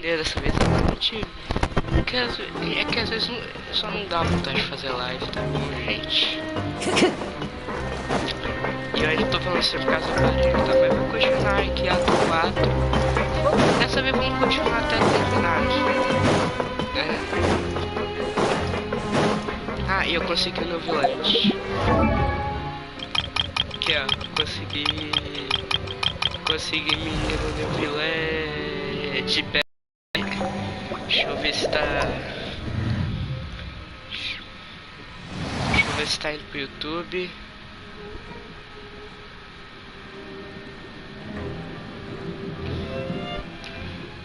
dessa vez eu não tive. É que às vezes só não dá vontade de fazer live, tá bom, gente? E eu ainda tô falando assim por causa do barulho, tá? Mas vamos continuar aqui ato 4. Dessa vez vamos continuar até terminar. Ah, e eu consegui o novo village. Aqui, ó. Consegui menino no village. Deixa eu ver se tá... Deixa eu ver se tá indo pro YouTube.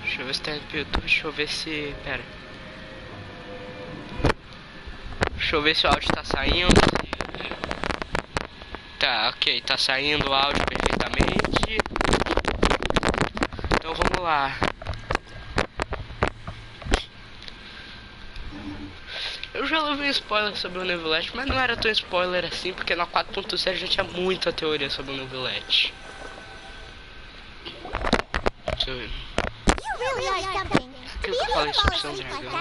Deixa eu ver se tá indo pro YouTube. Deixa eu ver se... Pera. Deixa eu ver se o áudio tá saindo. Tá, ok. Tá saindo o áudio perfeitamente. Então vamos lá. Eu já levei um spoiler sobre o Neuvillette, mas não era tão spoiler assim, porque na 4.0 já tinha muita teoria sobre o Neuvillette. Deixa eu ver. O que eu falei sobre o São Dragão?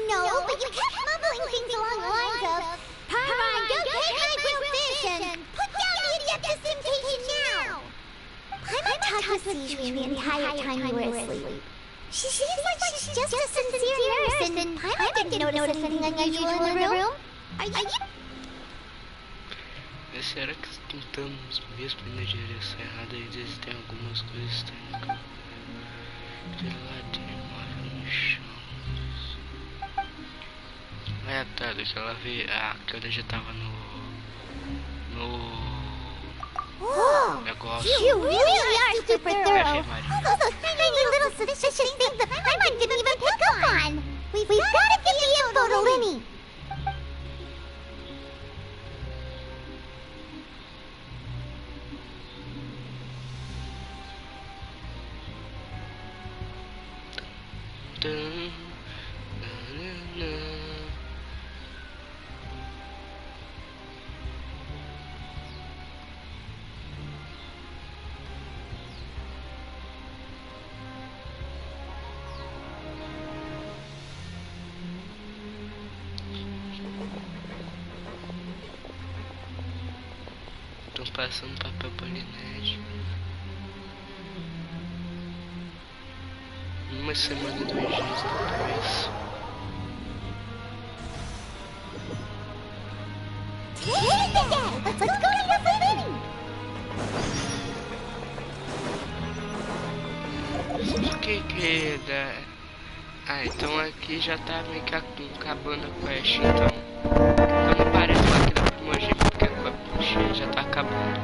No, but you kept mumbling things along the lines of Paran, go catch my grilled fish and put down the Adeptus Temptation now! Paimon talked with Sijuin the entire time you were asleep. She seems like she's just a sincere nurse, and Paimon didn't notice anything unusual in the room. Are you... Será que tentamos mesmo ir na direção errada e existem algumas coisas estranhas? Pela ladeira móvel no chão. É, tá, deixa ela ver. Ah, que eu já tava no negócio. You really are super thorough. All those tiny little suspicious things that Paimon didn't even pick up on. We've gotta get the info to Linny. Tô passando papel polinético. Uma semana e 2 dias depois. Let's go here for Linny. Por que dá? Ah, então aqui já tá meio que acabando a quest, então. Quando aparece lá aqui na primogênita, porque a quest já tá acabando.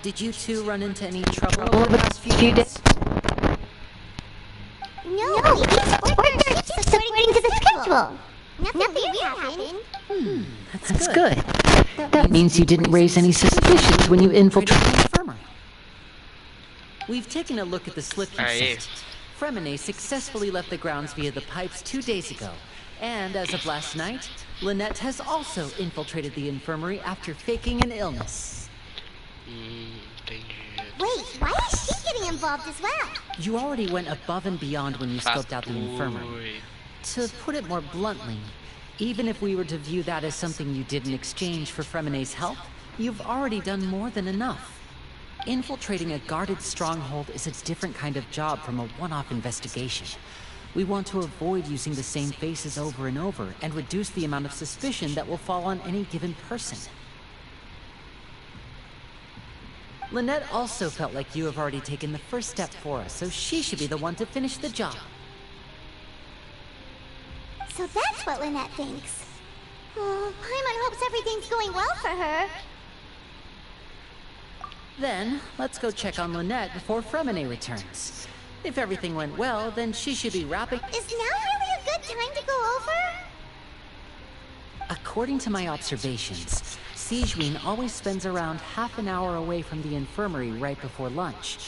Did you two run into any trouble over the past few days? No, these sports are just according to the schedule. Nothing weird happened. That's good. That means you didn't raise any suspicions when you infiltrated the infirmary. We've taken a look at the slip you sent. Fremine successfully left the grounds via the pipes 2 days ago. And as of last night, Lynette has also infiltrated the infirmary after faking an illness. Wait, why is she getting involved as well? You already went above and beyond when you scoped out the infirmary. To put it more bluntly, even if we were to view that as something you did in exchange for Fremine's help, you've already done more than enough. Infiltrating a guarded stronghold is a different kind of job from a one-off investigation. We want to avoid using the same faces over and over and reduce the amount of suspicion that will fall on any given person. Lynette also felt like you have already taken the first step for us, so she should be the one to finish the job. So that's what Lynette thinks. Oh, Paimon hopes everything's going well for her. Then, let's go check on Lynette before Fremine returns. If everything went well, then she should be wrapping... Is now really a good time to go over? According to my observations, Sijuin always spends around half an hour away from the infirmary right before lunch.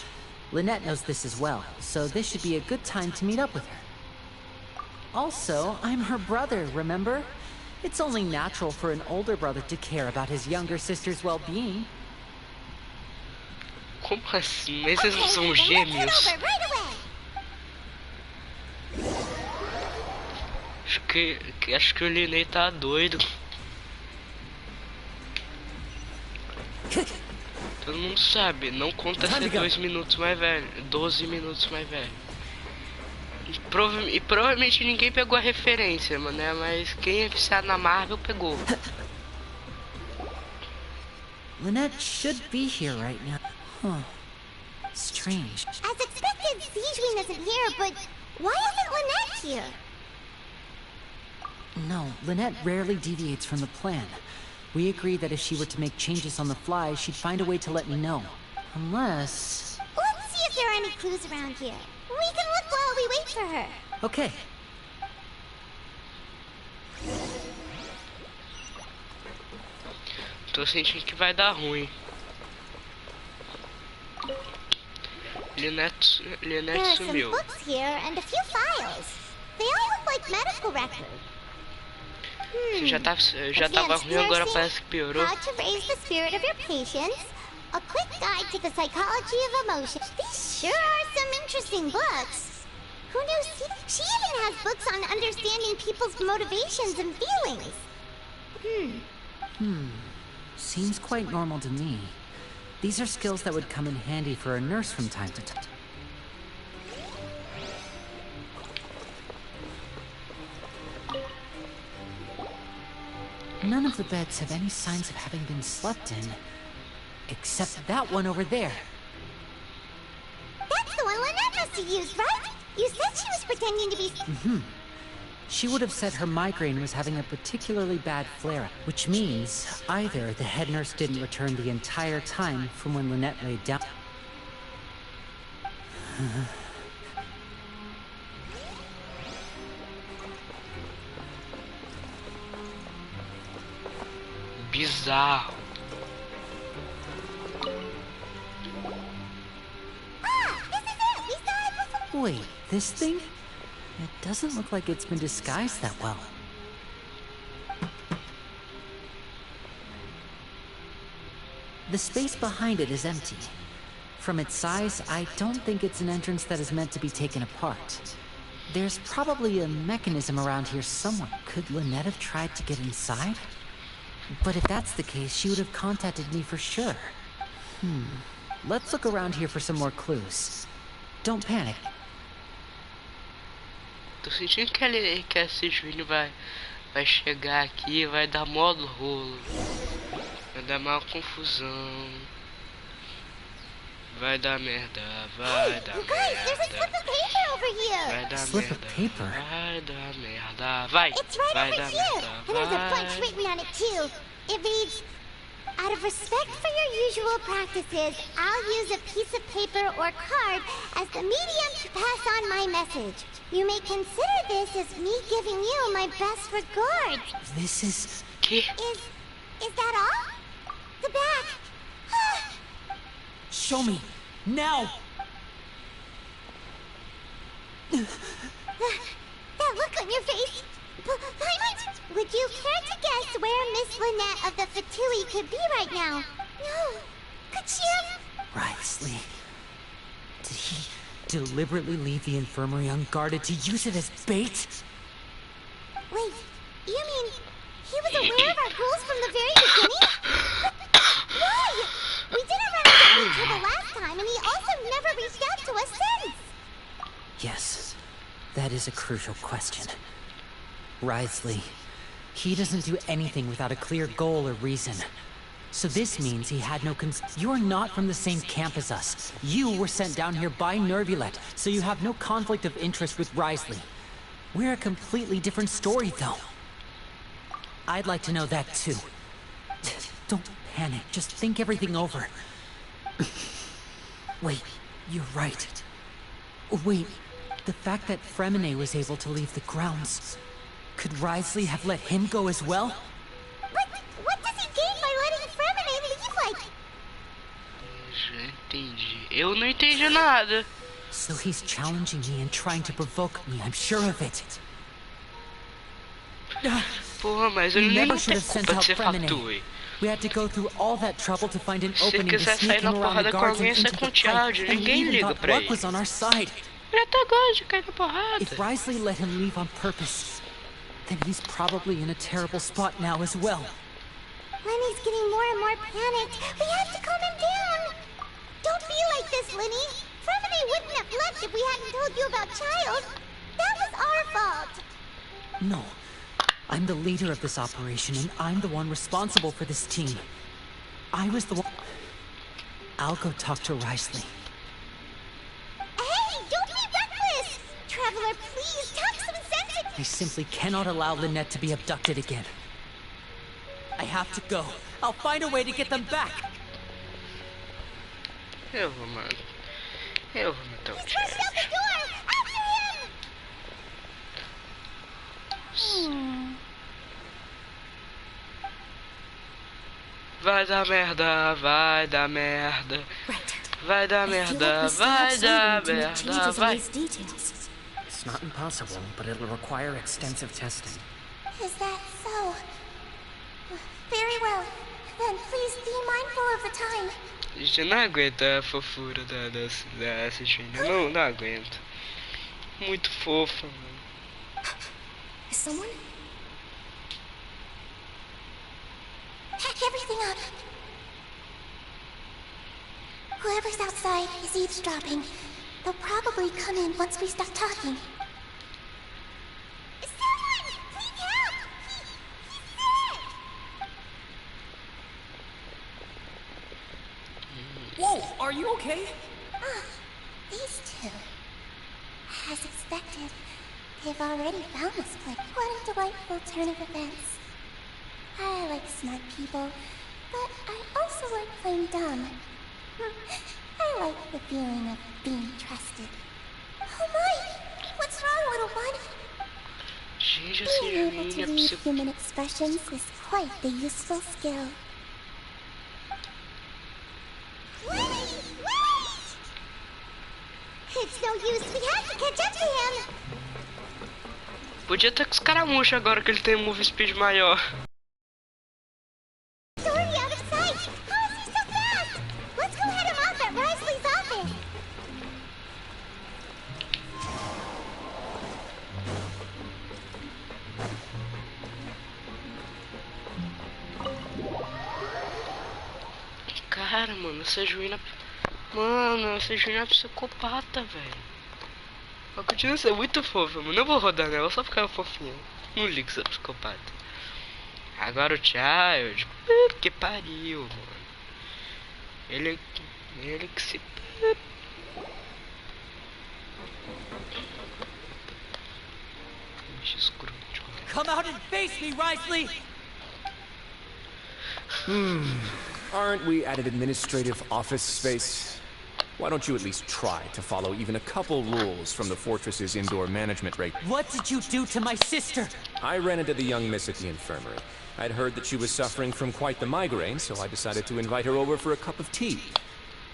Lynette knows this as well, so this should be a good time to meet up with her. Also, I'm her brother, remember? It's only natural for an older brother to care about his younger sister's well-being. Como assim? Mas eles não são gêmeos? Acho que o Linei tá doido. Todo mundo sabe, não conta ser 2 minutos mais velho, 12 minutos mais velho. E provavelmente ninguém pegou a referência, mano, né? Mas quem é viciado na Marvel pegou. Lynette should be here right now. Huh. Strange. As expected, Zijin isn't here, but why isn't Lynette here? No, Lynette rarely deviates from the plan. We agreed that if she were to make changes on the fly, she'd find a way to let me know. Unless... Let's see if there are any clues around here. We can look while we wait for her. Okay. Tô sentindo que vai dar ruim. Lynette sumiu. There are some books here and a few files. They all look like medical records. Já tava ruim, agora parece que piorou. How to raise the spirit of your patients. A quick guide to the psychology of emotion. These sure are some interesting books. Who knew? She even has books on understanding people's motivations and feelings. Seems quite normal to me. These are skills that would come in handy for a nurse from time to time. None of the beds have any signs of having been slept in. Except that one over there. That's the one Lynette must have used, right? You said she was pretending to be... She would have said her migraine was having a particularly bad flare-up, which means either the head nurse didn't return the entire time from when Lynette laid down. Bizarro. This is it! We saw it before! Wait, this thing? It doesn't look like it's been disguised that well. The space behind it is empty. From its size, I don't think it's an entrance that is meant to be taken apart. There's probably a mechanism around here somewhere. Could Lynette have tried to get inside? But if that's the case, she would have contacted me for sure. Let's look around here for some more clues. Don't panic. Tô sentindo que esse Juninho vai chegar aqui e vai dar mó rolo. Vai dar uma confusão. Vai dar merda, vai dar merda. Vai dar Slip of merda. paper? Vai dar merda. Vai. It's right Vai over dar here! merda. And there's a bunch Vai. written on it too. It reads, out of respect for your usual practices, I'll use a piece of paper or card as the medium to pass on my message. You may consider this as me giving you my best regards. This is... Que? Is that all? The back. Show me! Now! That look on your face. Would you care to guess where Miss Lynette of the Fatui could be right now? No. Could she have... Risley. Did he deliberately leave the infirmary unguarded to use it as bait? Wait, you mean he was aware of our rules from the very beginning? Why? We didn't run into any trouble last time, and he also never reached out to us since. Yes, that is a crucial question. Risley, he doesn't do anything without a clear goal or reason. So this means he had no You're not from the same camp as us. You were sent down here by Nervulet, so you have no conflict of interest with Risley. We're a completely different story, though. I'd like to know that, too. Don't panic, just think everything over. Wait, you're right. Wait, the fact that Fremine was able to leave the grounds... Could Risley have let him go as well? But what does he gain by letting Fremine leave like... Já entendi. Eu não entendi nada. So he's challenging me and trying to provoke me, I'm sure of it. Porra, mas ele nem tem culpa de ser Fatui. We had to go through all that trouble to find an Se opening to quiser sneak sair na him around the porrada com guards and alguém, sai into com the o Thiago. pipe, and we Ninguém even liga thought pra luck ele. was on our side. Ele até gosta de cair na porrada. If Risley let him leave on purpose, then he's probably in a terrible spot now as well. Lenny's getting more and more panicked. We have to calm him down. Don't be like this, Lenny. Fremini wouldn't have left if we hadn't told you about Child. That was our fault. No. I'm the leader of this operation, and I'm the one responsible for this team. I was the one... I'll go talk to Risley. Hey, don't be reckless! Traveler, please, talk some sense into... I simply cannot allow Lynette to be abducted again. I have to go. I'll find a way to get them back. Eu vou, mano. Eu vou matar o He's rushed out the door! After him! Vai dar merda, vai dar merda. Vai dar merda, vai dar merda, vai. It's not impossible, but it'll require extensive testing. Is that so? Very well. Then please be mindful of the time. A gente não aguenta a fofura da Citrine. Não aguento. Muito fofa, mano. Is someone? Pack everything up. Whoever's outside is eavesdropping. They'll probably come in once we stop talking. Someone! Please help! He's sick! Whoa, are you okay? Ah, these two. As expected, they've already found this place. What a delightful turn of events. I like smart people, but I also like playing dumb. I like the feeling of being trusted. Oh my! What's wrong, little one? Gente, Being able to Citrine é read human expressions is quite the useful skill. Wait! It's no use, we have to catch up to him! Podia estar com os caramujos agora que ele tem um move speed maior. He's already out of sight! How is he so fast? Let's go head him off at Risley's office! Cara, mano, essa Juína... Mano, essa Juína é psicopata, velho. Ela continua sendo muito fofa, mano. Eu vou rodar nela só porque ela é fofinha. Não ligo se é psicopata. Agora o Child... Que pariu, mano. Ele que se... Bicho escuro. Come out and face me, Risley! Aren't we at an administrative office space? Why don't you at least try to follow even a couple rules from the fortress's indoor management rate? What did you do to my sister? I ran into the young miss at the infirmary. I'd heard that she was suffering from quite the migraine, so I decided to invite her over for a cup of tea.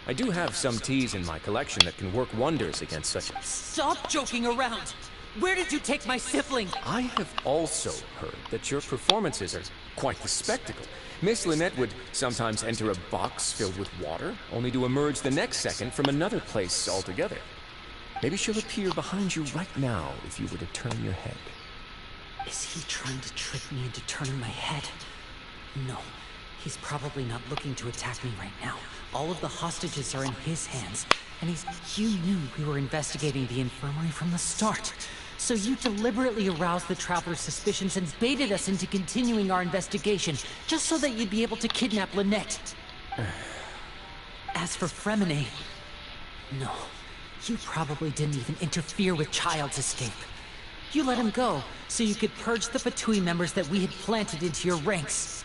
I do have some teas in my collection that can work wonders against such... Stop joking around! Where did you take my sibling? I have also heard that your performances are quite the spectacle. Miss Lynette would sometimes enter a box filled with water, only to emerge the next second from another place altogether. Maybe she'll appear behind you right now if you were to turn your head. Is he trying to trick me into turning my head? No. He's probably not looking to attack me right now. All of the hostages are in his hands, and you knew we were investigating the infirmary from the start. So you deliberately aroused the Traveler's suspicions and baited us into continuing our investigation, just so that you'd be able to kidnap Lynette. As for Fremine... No. You probably didn't even interfere with Child's escape. You let him go, so you could purge the Fatui members that we had planted into your ranks.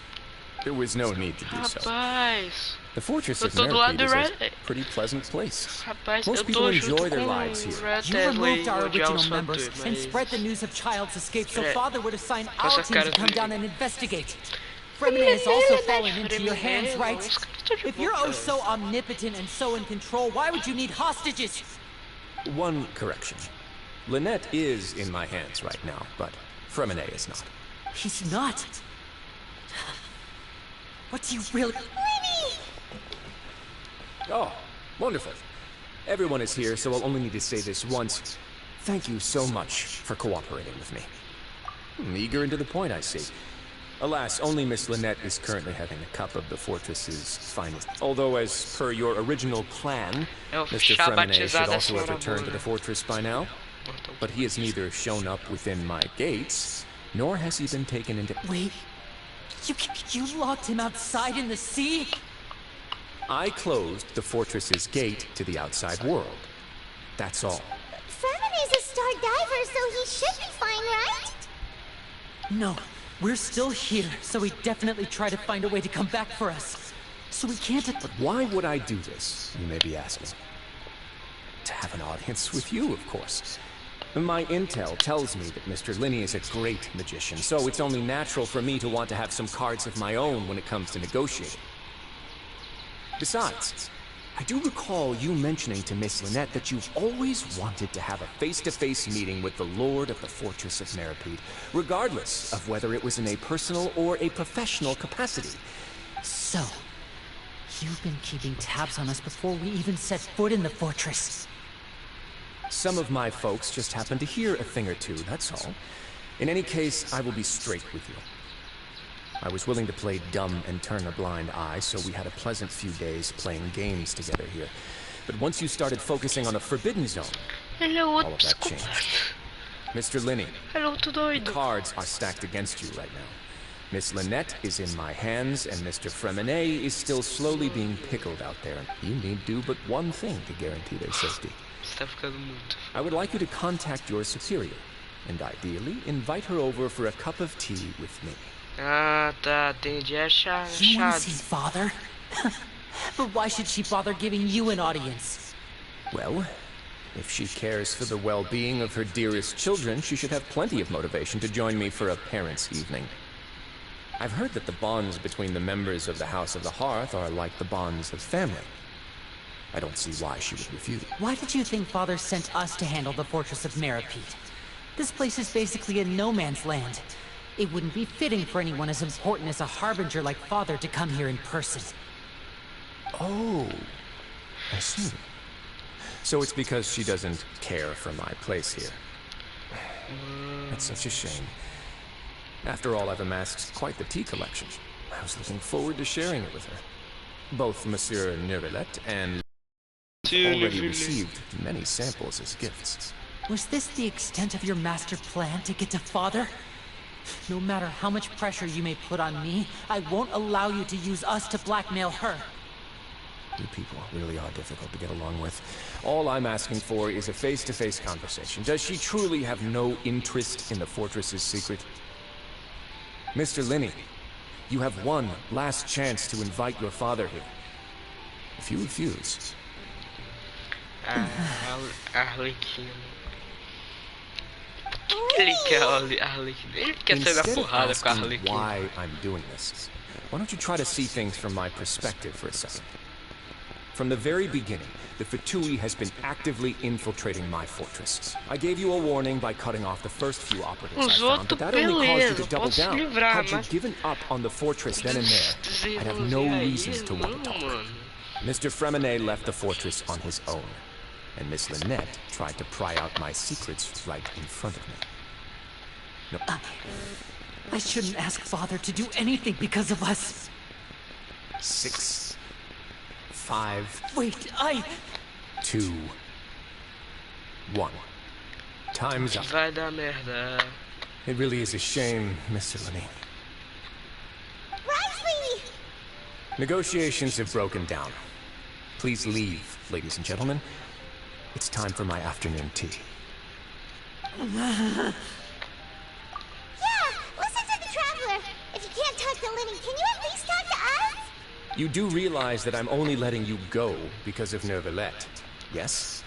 There was no need to do so. Rapaz, The fortress eu of tô do lado do Mercury is Red... a pretty pleasant place. Rapaz, Most eu people tô enjoy junto their com lives o here. Red You Deadly removed our odiar o original Fatui, members and mas... spread the news of Child's escape so É. Father would assign Essa our team cara to come também. down and investigate. Fremine has also fallen into your hands, right? If you're oh so omnipotent and so in control, why would you need hostages? One correction. Lynette is in my hands right now, but Fremine is not. He's not. What do you really... Oh, wonderful. Everyone is here, so I'll only need to say this once. Thank you so much for cooperating with me. Eager and to the point, I see. Alas, only Miss Lynette is currently having a cup of the fortress's finest. Although, as per your original plan, Mr. Fremine should also have returned to the fortress by now. But he has neither shown up within my gates, nor has he been taken into... Wait, you locked him outside in the sea? I closed the fortress's gate to the outside world. That's all. Fremine's a star diver, so he should be fine, right? No, we're still here, so he definitely tried to find a way to come back for us. So we can't... But why would I do this, you may be asking? To have an audience with you, of course. My intel tells me that Mr. Linney is a great magician, so it's only natural for me to want to have some cards of my own when it comes to negotiating. Besides, I do recall you mentioning to Miss Lynette that you've always wanted to have a face-to-face meeting with the Lord of the Fortress of Meripede, regardless of whether it was in a personal or a professional capacity. So, you've been keeping tabs on us before we even set foot in the fortress. Some of my folks just happened to hear a thing or two, that's all. In any case, I will be straight with you. I was willing to play dumb and turn a blind eye, so we had a pleasant few days playing games together here. But once you started focusing on a forbidden zone, all of that changed. Mr. Linney, the cards are stacked against you right now. Miss Lynette is in my hands, and Mr. Fremine is still slowly being pickled out there. You need do but one thing to guarantee their safety. I would like you to contact your superior, and ideally invite her over for a cup of tea with me. Ah, tá, entendi. É You want to chato. see Father? But why should she bother giving you an audience? Well, if she cares for the well-being of her dearest children, she should have plenty of motivation to join me for a parents' evening. I've heard that the bonds between the members of the House of the Hearth are like the bonds of family. I don't see why she would refuse. Why did you think Father sent us to handle the Fortress of Meripede? This place is basically a no-man's land. It wouldn't be fitting for anyone as important as a harbinger like Father to come here in person. Oh, I see. So it's because she doesn't care for my place here. That's such a shame. After all, I've amassed quite the tea collection. I was looking forward to sharing it with her. Both Monsieur Neuvillette and already received many samples as gifts. Was this the extent of your master plan to get to Father? No matter how much pressure you may put on me, I won't allow you to use us to blackmail her. You people really are difficult to get along with. All I'm asking for is a face-to-face conversation. Does she truly have no interest in the fortress's secret? Mr. Linney, you have one last chance to invite your father here. If you refuse... Arlequina. Ele quer a Arlequina. Ele quer sair na porrada com a Arlequina. Why I'm doing this, why don't you try to see things from my perspective for a second? From the very beginning, the Fatui has been actively infiltrating my fortress. I gave you a warning by cutting off the first few operatives I found, but that only caused you to double down. Had you given up on the fortress then and there, I'd have no reasons to want to talk. Mr. Fremine left the fortress on his own, and Miss Lynette tried to pry out my secrets right in front of me. No. I shouldn't ask Father to do anything because of us. 6, 5... Wait, 2, 1. Time's up. Vai dar merda. It really is a shame, Mr. Linney. Riley! Negotiations have broken down. Please leave, ladies and gentlemen. It's time for my afternoon tea. Yeah, listen to the Traveler. If you can't talk to Linny, can you at least talk to us? You do realize that I'm only letting you go because of Neuvillette, yes?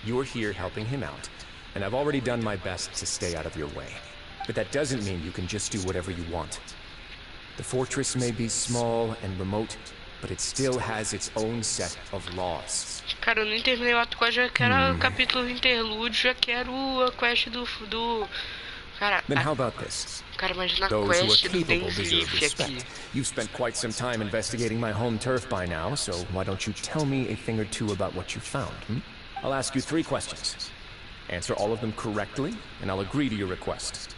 You're here helping him out, and I've already done my best to stay out of your way. But that doesn't mean you can just do whatever you want. The fortress may be small and remote, but it still has its own set of laws. Cara, eu nem terminei o ato 4, já quero o capítulo interlúdio, já quero a quest do... Cara, Then how about this? Cara, imagina a Those who are quest do capable deserve Densleaf aqui. respect. You've spent quite some time investigating my home turf by now, so why don't you tell me a thing or two about what you found, hmm? I'll ask you 3 questions. Answer all of them correctly, and I'll agree to your request.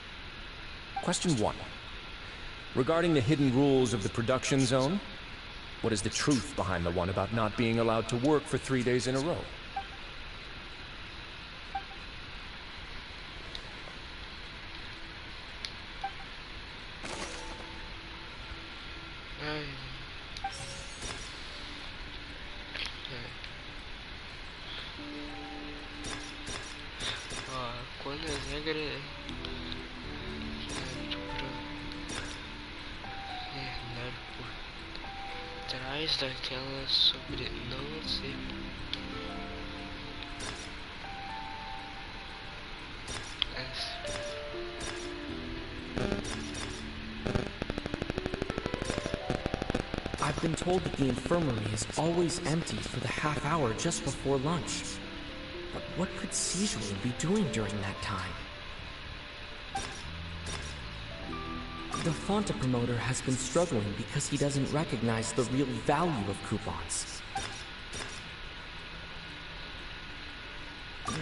Question 1. Regarding the hidden rules of the production zone, what is the truth behind the one about not being allowed to work for 3 days in a row? Quando as regras andar por trás daquela sobre não ser I've been told that the infirmary is always empty for the half hour just before lunch. But what could Sijui be doing during that time? The Fonta promoter has been struggling because he doesn't recognize the real value of coupons.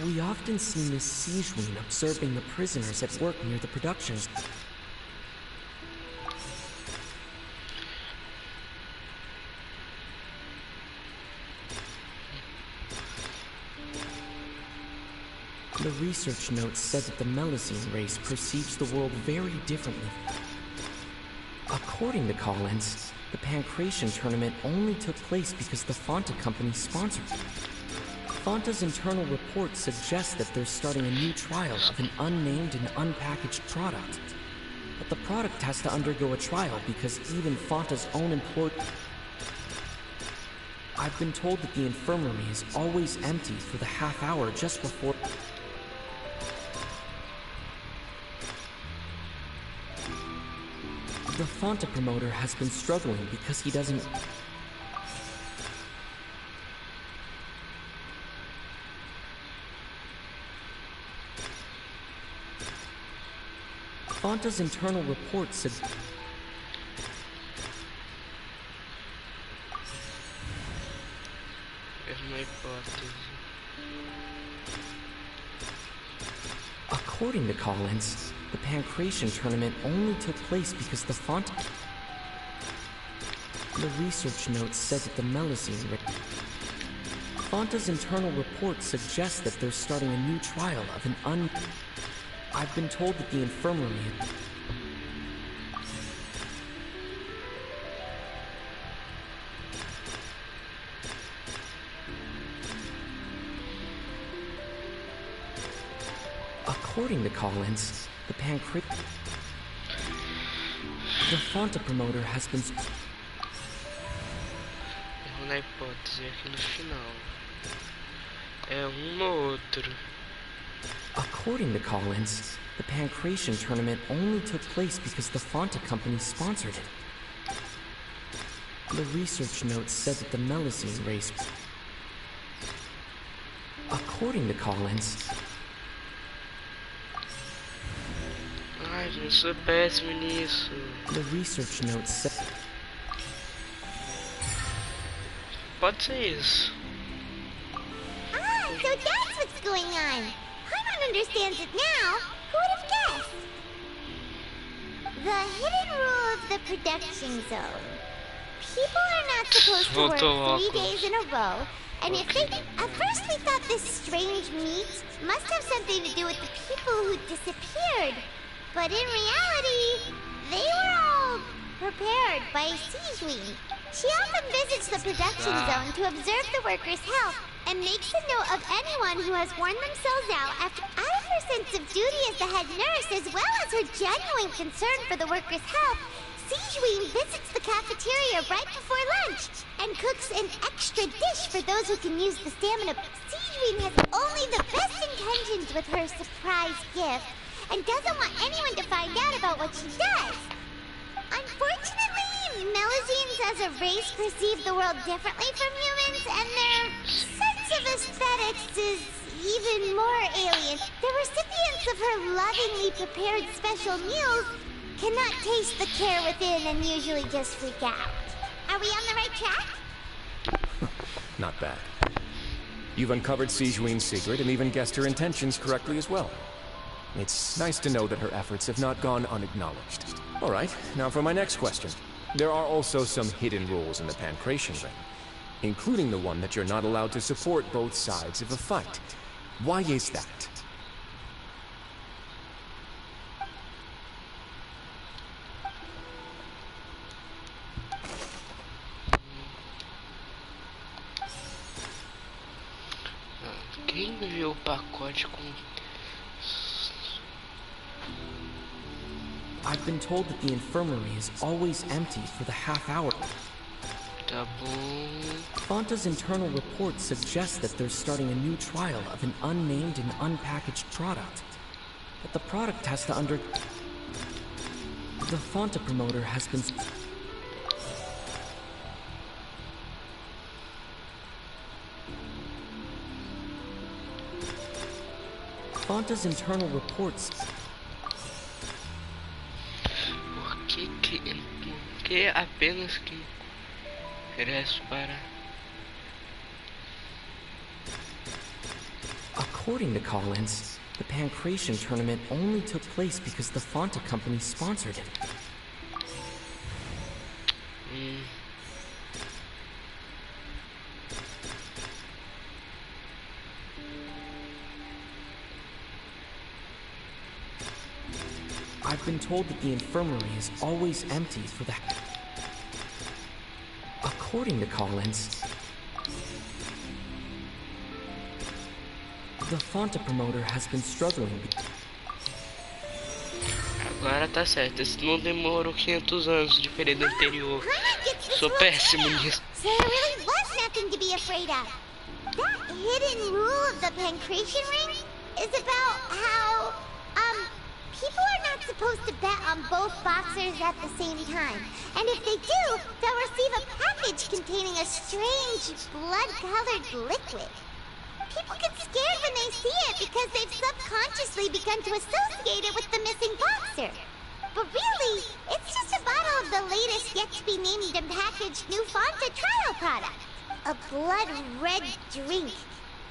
We often see Miss Sijui observing the prisoners at work near the productions. The research notes said that the Melusine race perceives the world very differently. According to Collins, the Pancration tournament only took place because the Fonta company sponsored it. Fonta's internal report suggests that they're starting a new trial of an unnamed and unpackaged product. But the product has to undergo a trial because even Fonta's own employee... I've been told that the infirmary is always empty for the half hour just before... The Fonta promoter has been struggling because he doesn't... Fonta's internal report said... According to Collins, the Pancration tournament only took place because the Fonta... The research notes said that the Melusine... Fonta's internal report suggests that they're starting a new trial of an I've been told that the infirmary... According to Collins, the The Fonta promoter has been... Erro na hipótese aqui no final. É ou outro. According to Collins, the Pancration tournament only took place because the Fonta company sponsored it. The research notes said that the Melusine race... According to Collins... Ai, eu sou péssimo nisso. The research notes said... Pode ser isso. Ah, so that's what's going on. Paimon understands it now. Who would have guessed? The hidden rule of the production zone. People are not supposed to work 3 days in a row, and if they... At first we thought this strange meat must have something to do with the people who disappeared. But in reality, they were all prepared by Sijui. She often visits the production zone to observe the workers' health and makes a note of anyone who has worn themselves out out of her sense of duty as the head nurse, as well as her genuine concern for the workers' health. Sijui visits the cafeteria right before lunch and cooks an extra dish for those who can use the stamina. Sijui has only the best intentions with her surprise gift and doesn't want anyone to find out about what she does. Unfortunately, Melazines as a race perceive the world differently from humans, and their sense of aesthetics is even more alien. The recipients of her lovingly prepared special meals cannot taste the care within and usually just freak out. Are we on the right track? Not bad. You've uncovered Sijuin's secret and even guessed her intentions correctly as well. It's nice to know that her efforts have not gone unacknowledged. All right, now for my next question. There are also some hidden rules in the Pancration Ring, including the one that you're not allowed to support both sides of a fight. Why is that? Quem viu o pacote com... I've been told that the infirmary is always empty for the half hour. Tá bom. Fonta's internal report suggests that they're starting a new trial of an unnamed and unpackaged product. But the product has to The Fonta promoter has been... Fonta's internal reports... Que apenas que ingresso para... According to Collins, the Pancration tournament only took place because the Fonta company sponsored it. I've been told that the infirmary is always empty for the... According to Collins, the Fonta promoter has been struggling. Agora tá certo, esse não demorou 500 anos, diferente do anterior. Sou péssimo nisso. There really was nothing to be afraid of. That hidden rule of the Pancration Ring is about how, people are not supposed to bet on both boxers at the same time. And if they do, they'll receive a package containing a strange, blood-colored liquid. People get scared when they see it because they've subconsciously begun to associate it with the missing boxer. But really, it's just a bottle of the latest yet-to-be-named and packaged new Fonta trial product. A blood-red drink.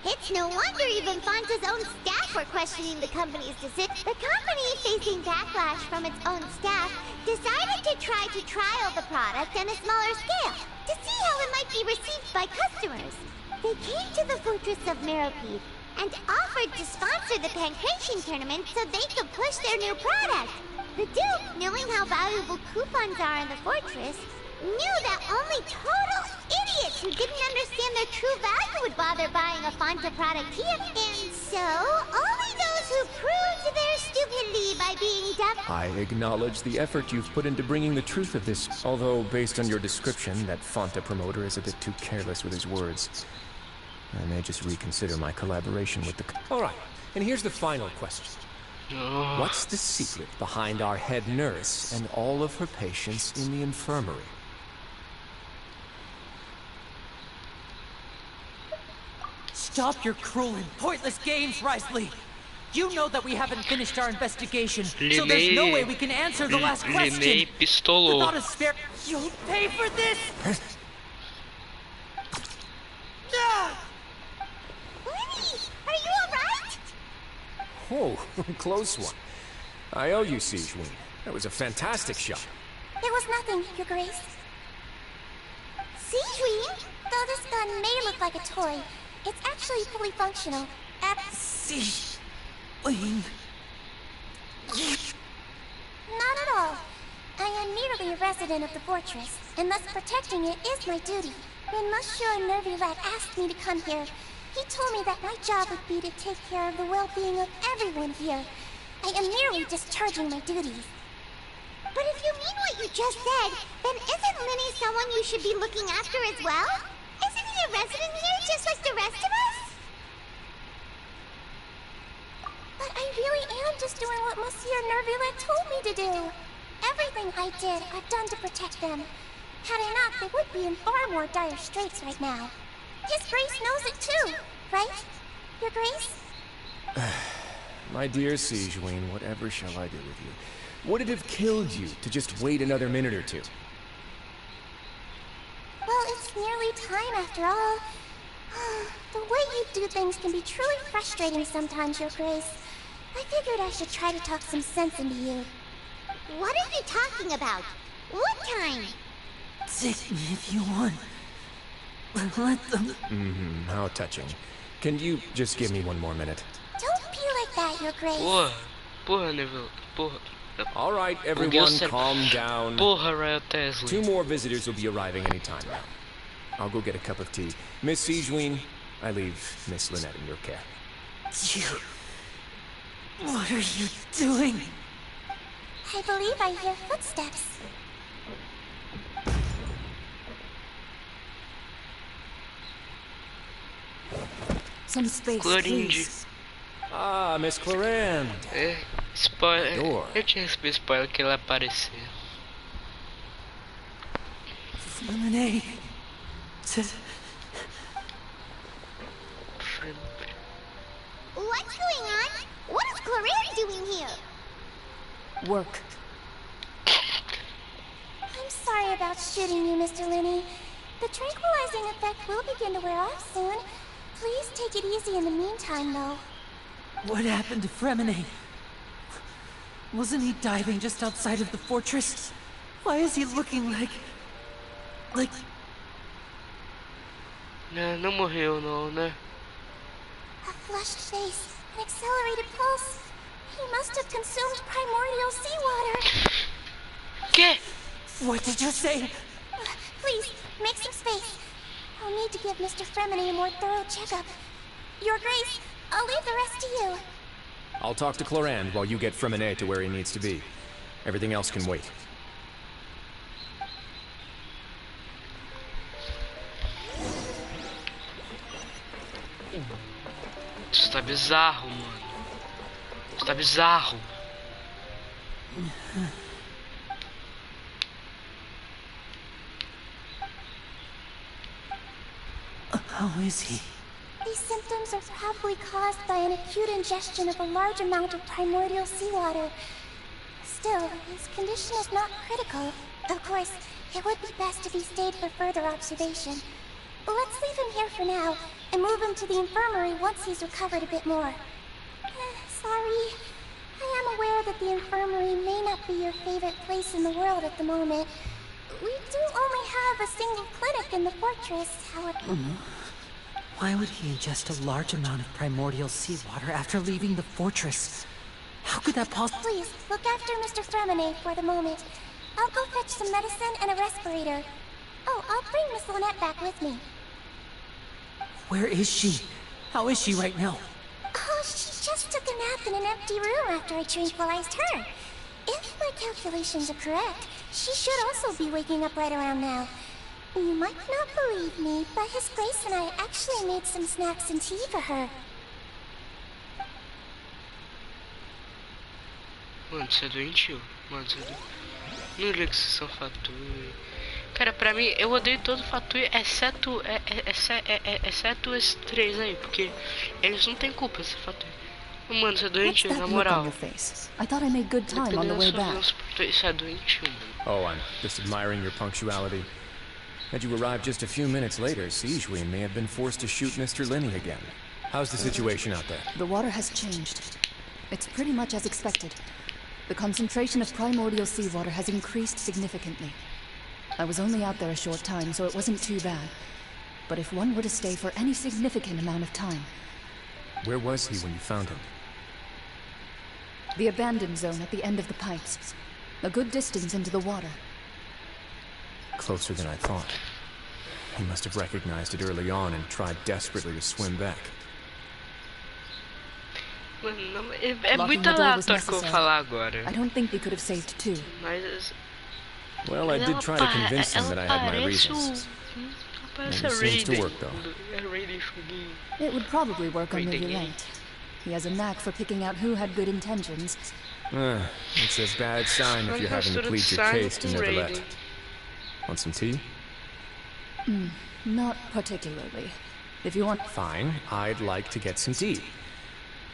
It's no wonder even Fonta's own staff were questioning the company's decision. The company, facing backlash from its own staff, decided to try to trial the product on a smaller scale to see how it might be received by customers. They came to the fortress of Meropide and offered to sponsor the Pancration tournament so they could push their new product. The Duke, knowing how valuable coupons are in the fortress, knew that only total idiots who didn't understand their true value would bother buying a Fonta product here. And so, only those who proved their stupidity by being dumb... I acknowledge the effort you've put into bringing the truth of this, although based on your description, that Fonta promoter is a bit too careless with his words. I may just reconsider my collaboration with the... Alright, and here's the final question. What's the secret behind our head nurse and all of her patients in the infirmary? Stop your cruel and pointless games, Risley! You know that we haven't finished our investigation, so there's no way we can answer the last question! Without a spare... You'll pay for this! Lenny, are you alright? Oh, close one. I owe you, Sijuin. That was a fantastic shot. It was nothing, Your Grace. Sijuin? Though this gun may look like a toy, it's actually fully functional. Sijuin... Not at all. I am merely a resident of the fortress, and thus protecting it is my duty. When Monsieur Nervirat asked me to come here, he told me that my job would be to take care of the well-being of everyone here. I am merely discharging my duties. But if you mean what you just said, then isn't Linny someone you should be looking after as well? Isn't he a resident here just like the rest of us? But I really am just doing what Monsieur Nervirat told me to do. Everything I did, I've done to protect them. Had I not, they would be in far more dire straits right now. His Grace knows it too, right? Your Grace? My dear Sijuin, whatever shall I do with you? Would it have killed you to just wait another minute or two? Well, it's nearly time after all. The way you do things can be truly frustrating sometimes, Your Grace. I figured I should try to talk some sense into you. What are you talking about? What time? Take me if you want. Let them... How touching. Can you just give me one more minute? Don't be like that, Your Grace. Porra, Neville. Porra. All right, everyone, calm down. Porra, Royal Tesla. 2 more visitors will be arriving any time now. I'll go get a cup of tea. Miss Sijuin, I leave Miss Lynette in your care. You... What are you doing? I believe I hear footsteps. Some space, Clorinda. please. Ah, Miss Clarand. É, spoiler. Door. Eu tinha recebido spoiler que ela apareceu. Lemonade. What's going on? What is Clarand doing here? Work. I'm sorry about shooting you, Mr. Linney. The tranquilizing effect will begin to wear off soon. Please take it easy in the meantime, though. What happened to Fremine? Wasn't he diving just outside of the fortress? Why is he looking like... Não morreu não, né? A flushed face, an accelerated pulse. He must have consumed primordial seawater. Que? What did you say? Please, make some space. I'll need to give Mr. Fremine a more thorough checkup. Your Grace, I'll leave the rest to you. I'll talk to Clarand while you get Fremine to where he needs to be. Everything else can wait. Isso tá bizarro, mano. Isso tá bizarro. How is he? These symptoms are probably caused by an acute ingestion of a large amount of primordial seawater. Still, his condition is not critical. Of course, it would be best if he stayed for further observation. Let's leave him here for now, and move him to the infirmary once he's recovered a bit more. Sorry. I am aware that the infirmary may not be your favorite place in the world at the moment. We do only have a single clinic in the fortress, however... Why would he ingest a large amount of primordial seawater after leaving the fortress? How could that possibly... Please, look after Mr. Fremine for the moment. I'll go fetch some medicine and a respirator. Oh, I'll bring Miss Lynette back with me. Where is she? How is she right now? Oh, she just took a nap in an empty room after I tranquilized her. If my calculations are correct, she should also be waking up right around now. You might not believe me, but His Grace and I actually made some snacks and tea for her. Mano, você é doentio. Mano, você é doentio. Não liga que vocês são fatui. Cara, pra mim, eu odeio todo fatui, exceto esses 3 aí, porque eles não tem culpa, esse fatui. Mano, você é doentio, na moral. I thought I made good time on the way back. Isso é doentio, mano. Oh, I'm just admiring your punctuality. Had you arrived just a few minutes later, Sijuin may have been forced to shoot Mr. Linney again. How's the situation out there? The water has changed. It's pretty much as expected. The concentration of primordial seawater has increased significantly. I was only out there a short time, so it wasn't too bad. But if one were to stay for any significant amount of time... Where was he when you found him? The abandoned zone at the end of the pipes. A good distance into the water. Closer than I thought. He must have recognized it early on and tried desperately to swim back. Mano, é muito aleatório que eu vou falar agora. I don't think they could have saved two. Mas... Well, I did try to convince him that I had my reasons. Parece Maybe a seems to Raiden. work, though. É Raiden foguinho. It would probably work on the Raiden. Violent. He has a knack for picking out who had good intentions. It's a bad sign if you're having to plead your case to Neverlet. Want some tea? Not particularly. If you want... Fine, I'd like to get some tea.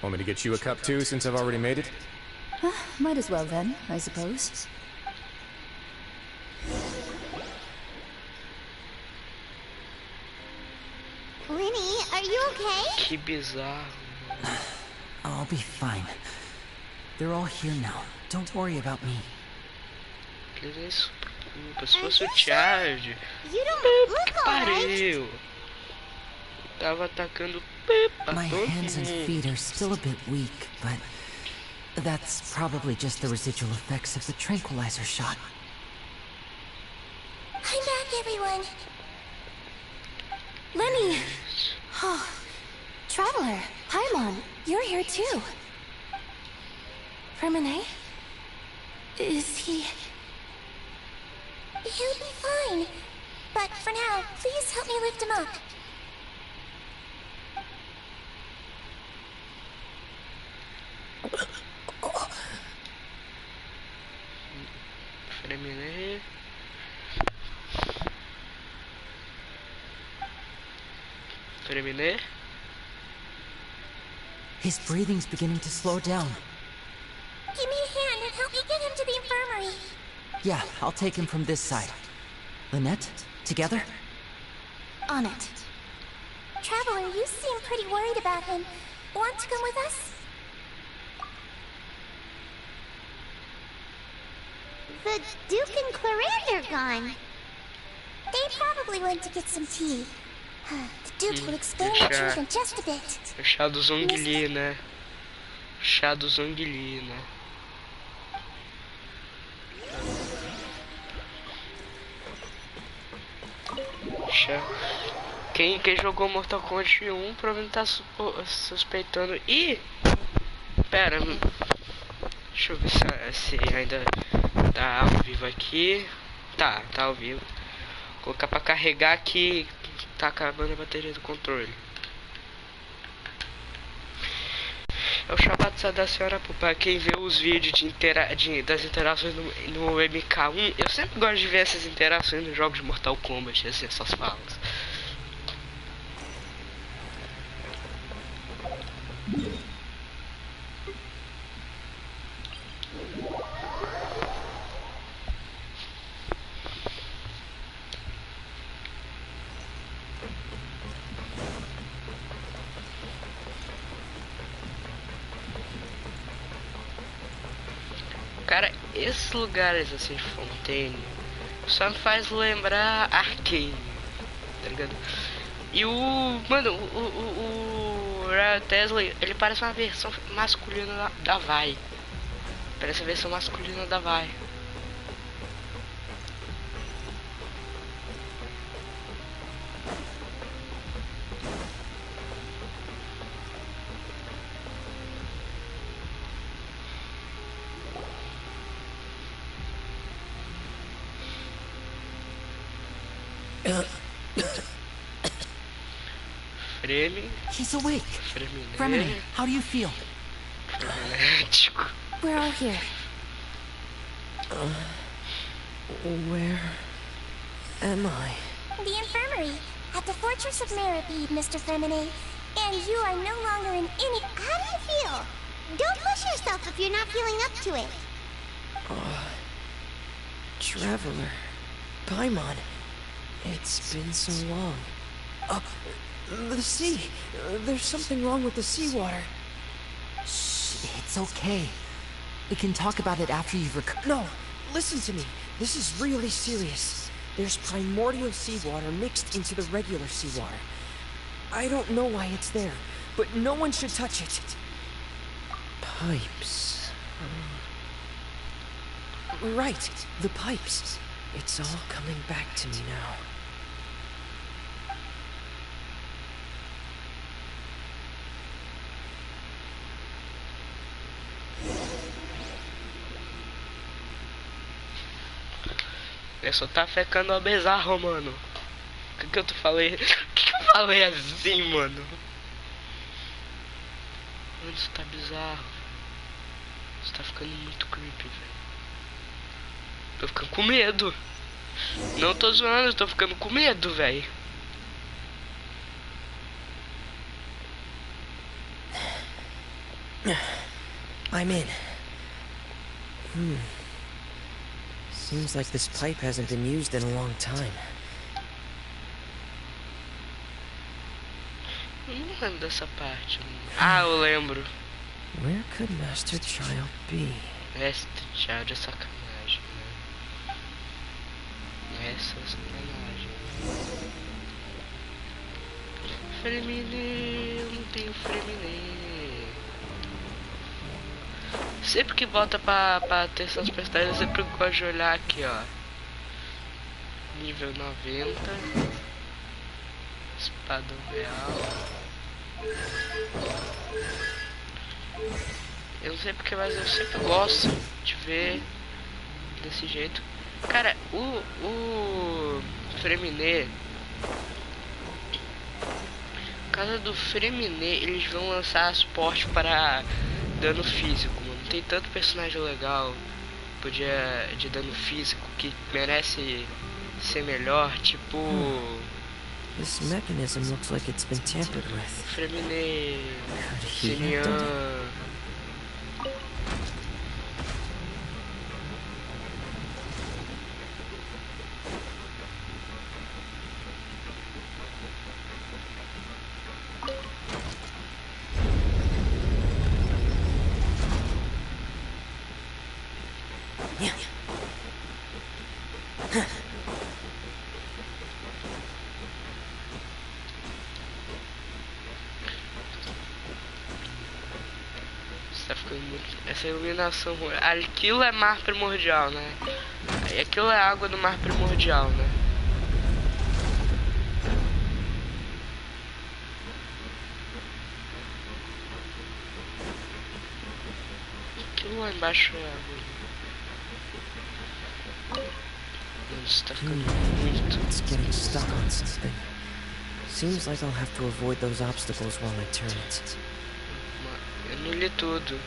Want me to get you a cup too, since I've already made it? Might as well then, I suppose. Lenny, are you okay? Que bizarro. I'll be fine. They're all here now. Don't worry about me. Que isso? Se fosse o Charge. You don't look Que alright. pariu. Tava atacando My hands and feet are still a bit weak, but that's probably just the residual effects of the tranquilizer shot. I'm back, everyone. Lenny! Oh, Traveler, Paimon, you're here too. Fermine? Is he... He'll be fine. But for now, please help me lift him up. Fermine. Fermine. His breathing's beginning to slow down. Give me a hand and help me get him to the infirmary. Yeah, I'll take him from this side. Lynette, together? On it. Traveler, you seem pretty worried about him. Want to come with us? The Duke and Clarande are gone. They probably went to get some tea. The Duke will explain the truth in just a bit. O chá do Zhongli, né? O chá do Zhongli, né? Chá. Quem jogou Mortal Kombat 1 provavelmente tá suspeitando. Ih! Pera. Deixa eu ver se ainda tá ao vivo aqui. Tá ao vivo. Vou colocar pra carregar aqui. Tá acabando a bateria do controle. É o chamado da senhora pra quem vê os vídeos das interações no MK1. Eu sempre gosto de ver essas interações nos jogos de Mortal Kombat, assim, essas falas. Cara, esses lugares assim de Fontaine só me faz lembrar Arcane, tá ligado? E mano, o Tesla, ele parece uma versão masculina da Vi. Parece a versão masculina da Vi. He's awake. Fremine, how do you feel? We're all here. Where am I? The infirmary, at the Fortress of Meribede, Mr. Fremine. And you are no longer in any... How do you feel? Don't push yourself if you're not feeling up to it. Traveler. Paimon. It's been so long. The sea. There's something wrong with the seawater. Shh, it's okay. We can talk about it after you've recovered. No, listen to me. This is really serious. There's primordial seawater mixed into the regular seawater. I don't know why it's there, but no one should touch it. Pipes. Right, the pipes. It's all coming back to me now. Eu só tá ficando bizarro, mano. O que eu te falei? O que eu falei assim, mano? Mano, isso tá bizarro. Isso tá ficando muito creepy, velho. Tô ficando com medo. Não tô zoando, eu tô ficando com medo, velho. I'm in. Seems like this pipe hasn't been used in a long time. Eu não lembro dessa parte. Ah, eu lembro. Where could Master Child be? Master Child é sacanagem, né? Essa é sacanagem. Fremine, eu não tenho Fremine. Sempre que volta pra atenção dos personagens, eu sempre gosto de olhar aqui, ó. Nível 90. Espadão real. Eu não sei porque, mas eu sempre gosto de ver desse jeito. Cara, o Fremine, por causa do Fremine, eles vão lançar suporte para dano físico, mano. Tem tanto personagem legal de dano físico que merece ser melhor, tipo... This mechanism looks like it's been tampered with. Fremine, Could he have done it? Tá ficando muito... Essa iluminação ruim. Aquilo é mar primordial, né? E aquilo é água do mar primordial, né? Aquilo lá embaixo é água. Isso tá ficando muito... It's getting stuck on something. Seems like I'll have to avoid those obstacles while I turn it. Eu não li tudo.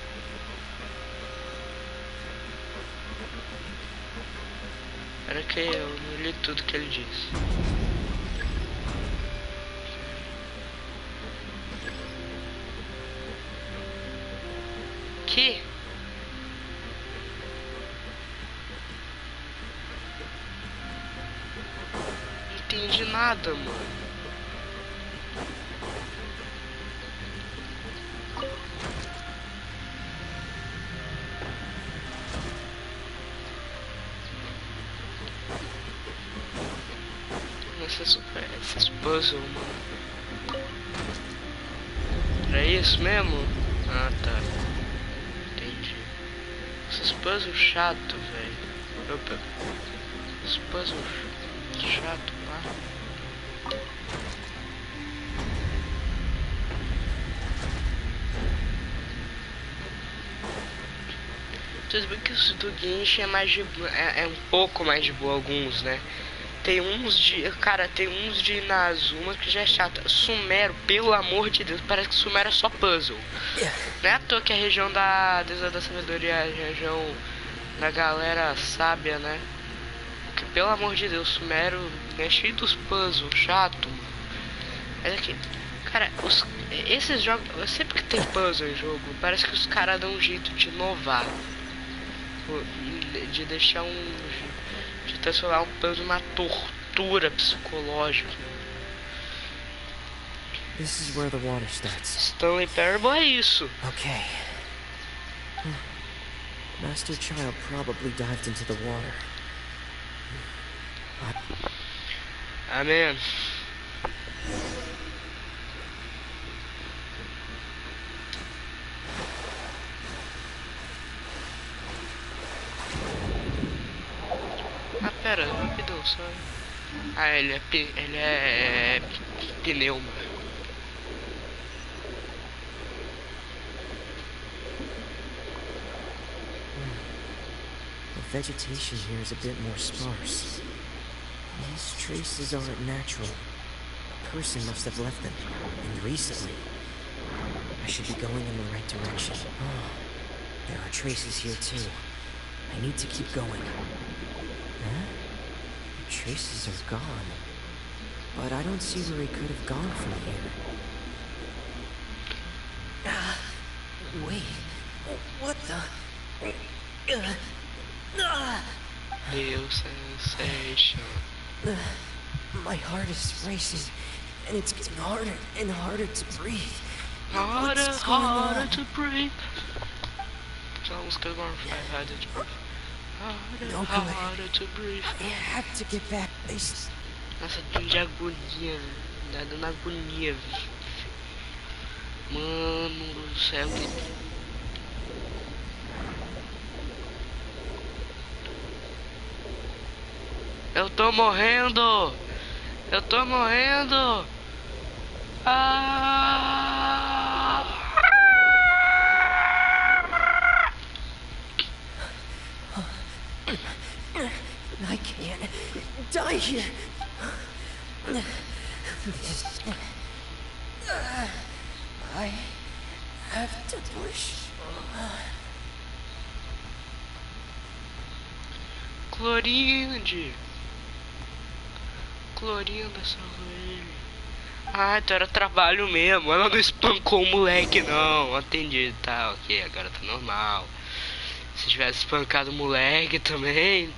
Era que eu não li tudo que ele disse. Que? Não entendi nada, mano. Essas puzzles, mano. Era isso mesmo? Ah, tá. Entendi. Esses puzzles chato, velho. Opa. Esses puzzles chato, pá. Tudo bem que os do Genshin é mais de... é um pouco mais de boa, alguns, né? Tem uns de... Cara, tem uns de Inazuma que já é chato. Sumero, pelo amor de Deus, parece que Sumero é só puzzle. Não é à toa que a região da Deusa da Sabedoria é a região da galera sábia, né? Porque, pelo amor de Deus, Sumero é cheio dos puzzles, chato. Mas aqui, cara, esses jogos... Sempre que tem puzzle em jogo, parece que os caras dão um jeito de inovar. De deixar de transformar um puzzle numa tortura psicológica. This is where the water starts. Stanley Parable é isso. Okay. Master Child probably dived into the water. Amém. Pera, rapidão, só. Ah, ele é pneuma. The vegetation here is a bit more sparse. These traces aren't natural. A person must have left them, and recently. I should be going in the right direction. Oh, there are traces here too. I need to keep going. Huh? traces are gone. But I don't see where he could have gone from here. Wait, what the? Deus sensation. My heart is racing, and it's getting harder and harder to breathe. Harder to breathe. Essa música é harder to breathe. Harder to breathe. I have to get back. Nossa, de agonia, tá dando agonia. Mano do céu, eu tô morrendo! Eu tô morrendo! Ah! I can't die here. I have to push. Clorinde! Clorinde, salva ele. Ah, então era trabalho mesmo. Ela não espancou o moleque, não. Entendi, tá, ok, agora tá normal. Se tivesse espancado o moleque também.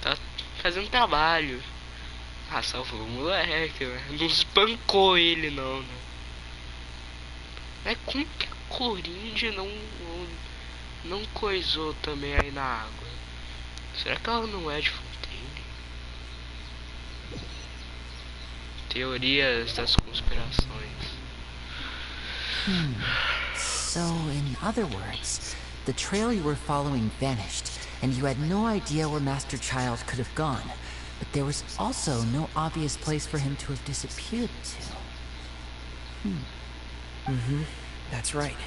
Tá fazendo trabalho. Ah, salvou o moleque, né? Não espancou ele, não, né? Mas como que a Clorinde não coisou também aí na água? Será que ela não é de Fontaine? Teorias das conspirações. So, in other words, the trail you were following vanished, and you had no idea where Master Child could have gone. But there was also no obvious place for him to have disappeared to. That's right.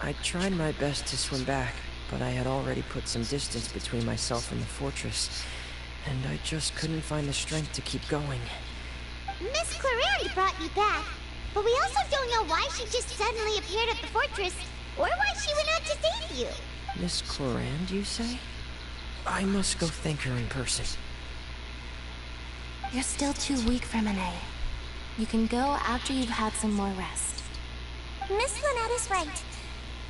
I tried my best to swim back, but I had already put some distance between myself and the fortress, and I just couldn't find the strength to keep going. Miss Clarande brought you back, but we also don't know why she just suddenly appeared at the fortress, or why she went out to save you. Miss Clarande, you say? I must go thank her in person. You're still too weak for Monet. You can go after you've had some more rest. Miss Lynette is right.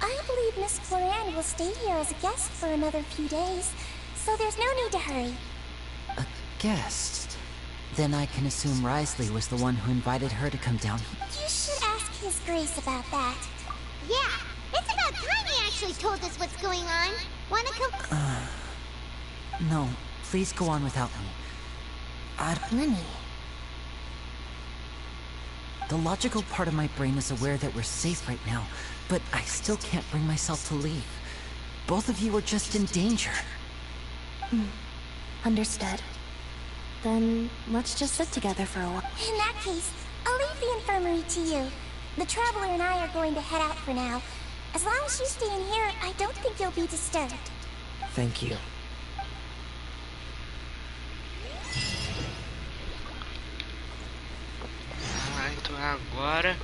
I believe Miss Clarande will stay here as a guest for another few days, so there's no need to hurry. A guest? Then I can assume Risley was the one who invited her to come down here. You should ask His Grace about that. Yeah, it's about time he actually told us what's going on. Wanna come? No, please go on without me. Lenny. The logical part of my brain is aware that we're safe right now, but I still can't bring myself to leave. Both of you are just in danger. Understood. Then let's just sit together for a while. In that case, I'll leave the infirmary to you. The Traveler and I are going to head out for now. As long as you stay in here, I don't think you'll be disturbed. Thank you. Então agora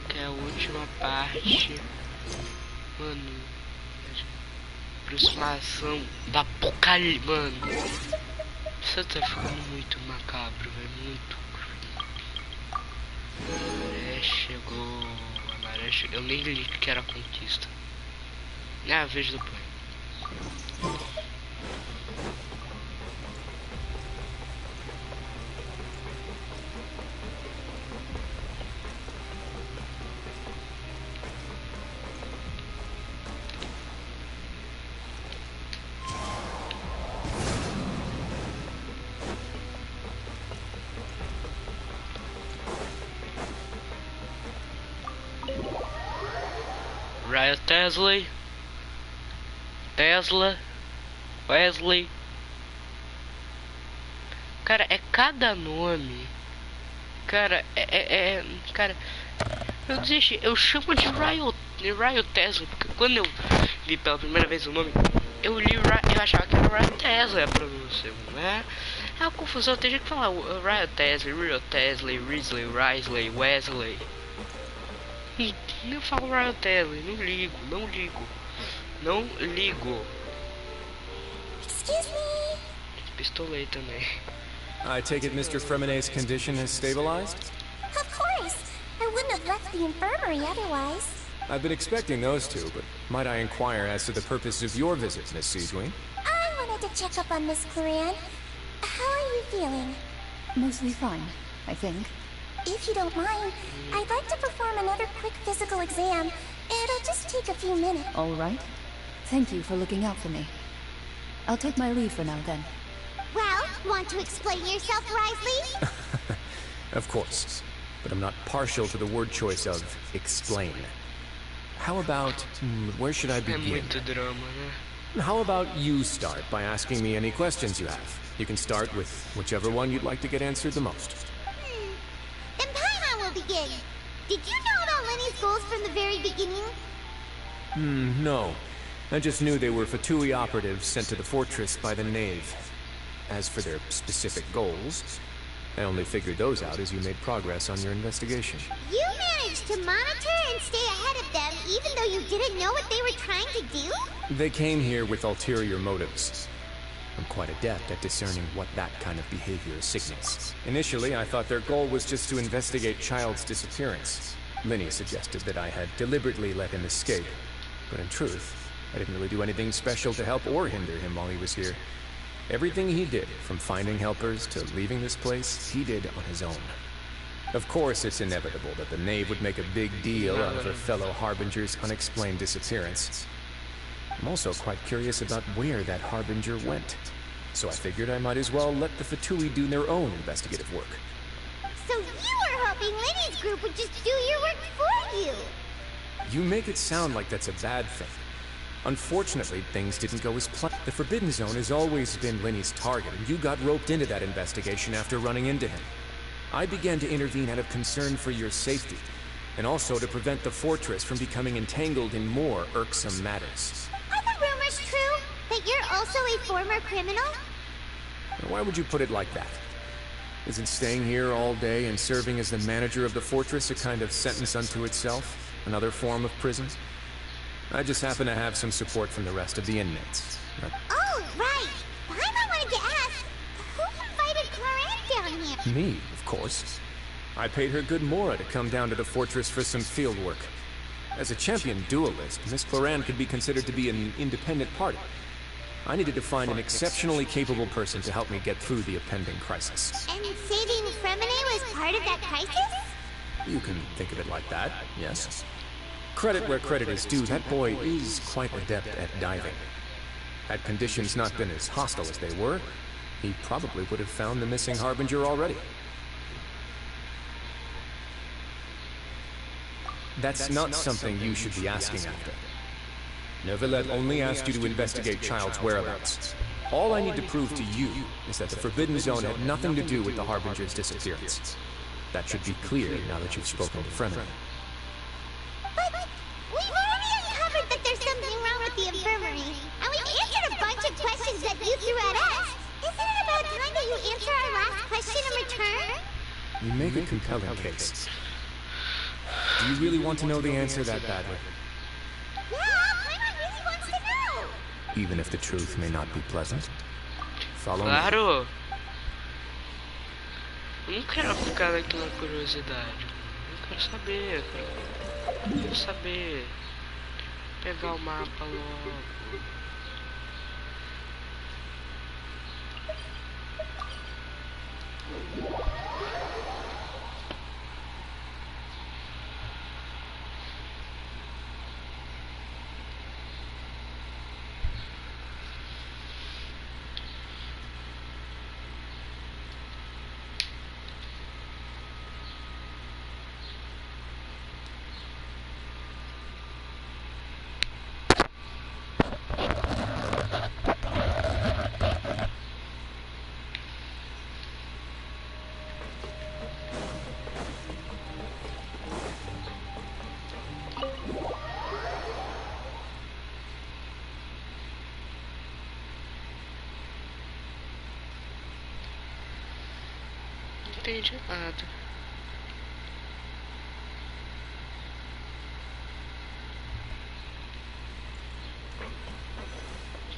que é a última parte, mano, aproximação da apocalipse, mano. Isso tá ficando muito macabro, é muito. A maré chegou, a maré chegou. Eu nem li que era conquista. Ah, vejo depois. Ryan Tesla, Wesley. Cara, é cada nome. Cara, cara, eu desisti. Eu chamo de Ryan Tesla, porque quando eu vi pela primeira vez o nome, eu achava que era Ryan Tesla a pronúncia, né? É uma confusão, tem gente que fala Ryan Tesla, Risley, Wesley. Eu falo Ryan Tesla, não ligo. Excuse me? Pistolei também. I take it Mr. Fremonet's condition has stabilized? Of course. I wouldn't have left the infirmary otherwise. I've been expecting those two, but might I inquire as to the purpose of your visit, Miss Seedwing? I wanted to check up on Miss Claran. How are you feeling? Mostly fine, I think. If you don't mind, I'd like to perform another quick physical exam. It'll just take a few minutes. All right. Thank you for looking out for me. I'll take my leave for now, then. Well, want to explain yourself, Risley? Of course, but I'm not partial to the word choice of explain. How about, where should I É begin? muito drama, né? How about you start by asking me any questions you have? You can start with whichever one you'd like to get answered the most. Then Paimon will begin. Did you know about Lenny's goals from the very beginning? No. I just knew they were Fatui operatives sent to the fortress by the Knave. As for their specific goals, I only figured those out as you made progress on your investigation. You managed to monitor and stay ahead of them even though you didn't know what they were trying to do? They came here with ulterior motives. I'm quite adept at discerning what that kind of behavior signals. Initially, I thought their goal was just to investigate Child's disappearance. Linny suggested that I had deliberately let him escape, but in truth, I didn't really do anything special to help or hinder him while he was here. Everything he did, from finding helpers to leaving this place, he did on his own. Of course, it's inevitable that the Knave would make a big deal out of a fellow Harbinger's unexplained disappearance. I'm also quite curious about where that Harbinger went. So I figured I might as well let the Fatui do their own investigative work. So you were hoping Lenny's group would just do your work for you? You make it sound like that's a bad thing. Unfortunately, things didn't go as planned. The Forbidden Zone has always been Lenny's target, and you got roped into that investigation after running into him. I began to intervene out of concern for your safety, and also to prevent the fortress from becoming entangled in more irksome matters. Are the rumors true? That you're also a former criminal? Why would you put it like that? Isn't staying here all day and serving as the manager of the fortress a kind of sentence unto itself? Another form of prison? I just happen to have some support from the rest of the inmates. Oh, right. I wanted to ask, who invited Claran down here? Me, of course. I paid her good mora to come down to the fortress for some field work. As a champion duelist, Miss Claran could be considered to be an independent party. I needed to find an exceptionally capable person to help me get through the impending crisis. And saving Fremine was part of that crisis? You can think of it like that, yes. Credit where credit is due, that boy is quite adept at diving. Had conditions not been as hostile as they were, he probably would have found the missing Harbinger already. That's not something you should be asking after. Neuvillette only asked you to investigate Child's whereabouts. All I need to prove to you is that the Forbidden Zone had nothing to do with the Harbinger's disappearance. That should be clear now that you've spoken to Fremont. But we've already uncovered that there's something wrong with the infirmary, and we've answered a bunch of questions that you threw at us. Isn't it about time that you answer our last question in return? You make a compelling case. Do you really want to know the answer that badly? Yeah, Paimon really wants to know. Even if the truth may not be pleasant? Follow me. Claro! Eu não quero ficar naquela curiosidade. Eu quero saber, eu quero saber. Pegar o mapa logo. Não entendi nada.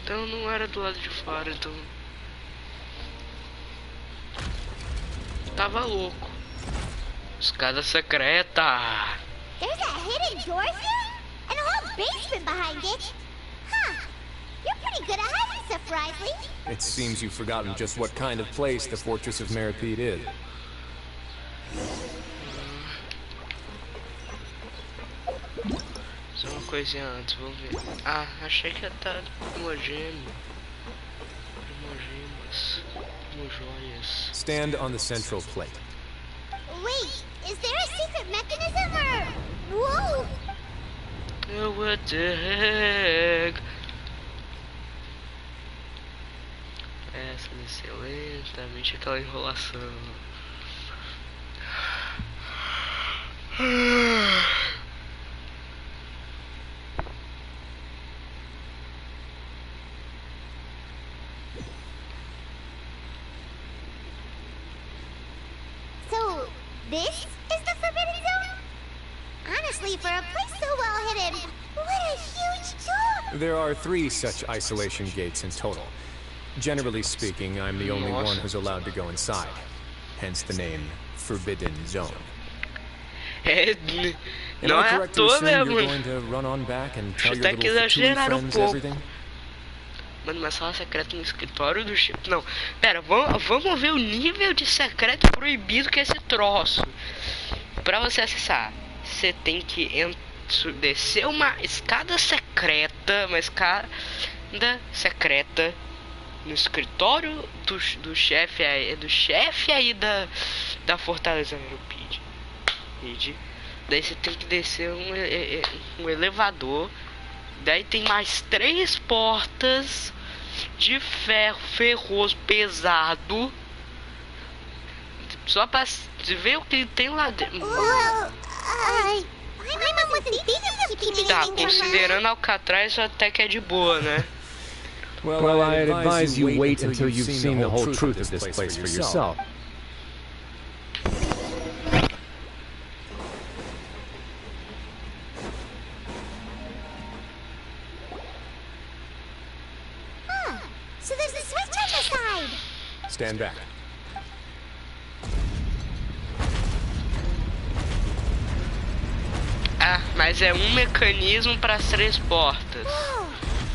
Então não era do lado de fora, então... Tava louco. Escada secreta. There's a hidden door here? And a whole basement behind it? Huh. You're pretty good at hiding stuff, Riley. It seems you've forgotten just what kind of place the Fortress of Meripede is. Só uma coisinha antes, vamos ver. Ah, achei que ia estar primogênio. Primogemas. Primojoias. Stand on the central plate. Wait, is there a secret mechanism or... Whoa! Oh, what the heck? Essa descer lentamente aquela enrolação. So, this is the Forbidden Zone? Honestly, for a place so well hidden, what a huge door! There are 3 such isolation gates in total. Generally speaking, I'm the only one who's allowed to go inside. Hence the name Forbidden Zone. Não é à toa mesmo. Você tá que exagerar um pouco. Mano, uma sala secreta no escritório do chefe. Não, pera, vamos ver o nível de secreto proibido que é esse troço. Pra você acessar, você tem que descer uma escada secreta. Uma escada secreta no escritório do chefe aí da Fortaleza Meripede. Daí você tem que descer um elevador. Daí tem mais 3 portas de ferro ferroso pesado. Só pra ver o que tem lá dentro. Tá, considerando Alcatraz até que é de boa, né? Well, I'd advise you wait until you've seen the whole truth of this place for yourself. So there's a switch on the side! Stand back. Ah, mas é um mecanismo para as 3 portas.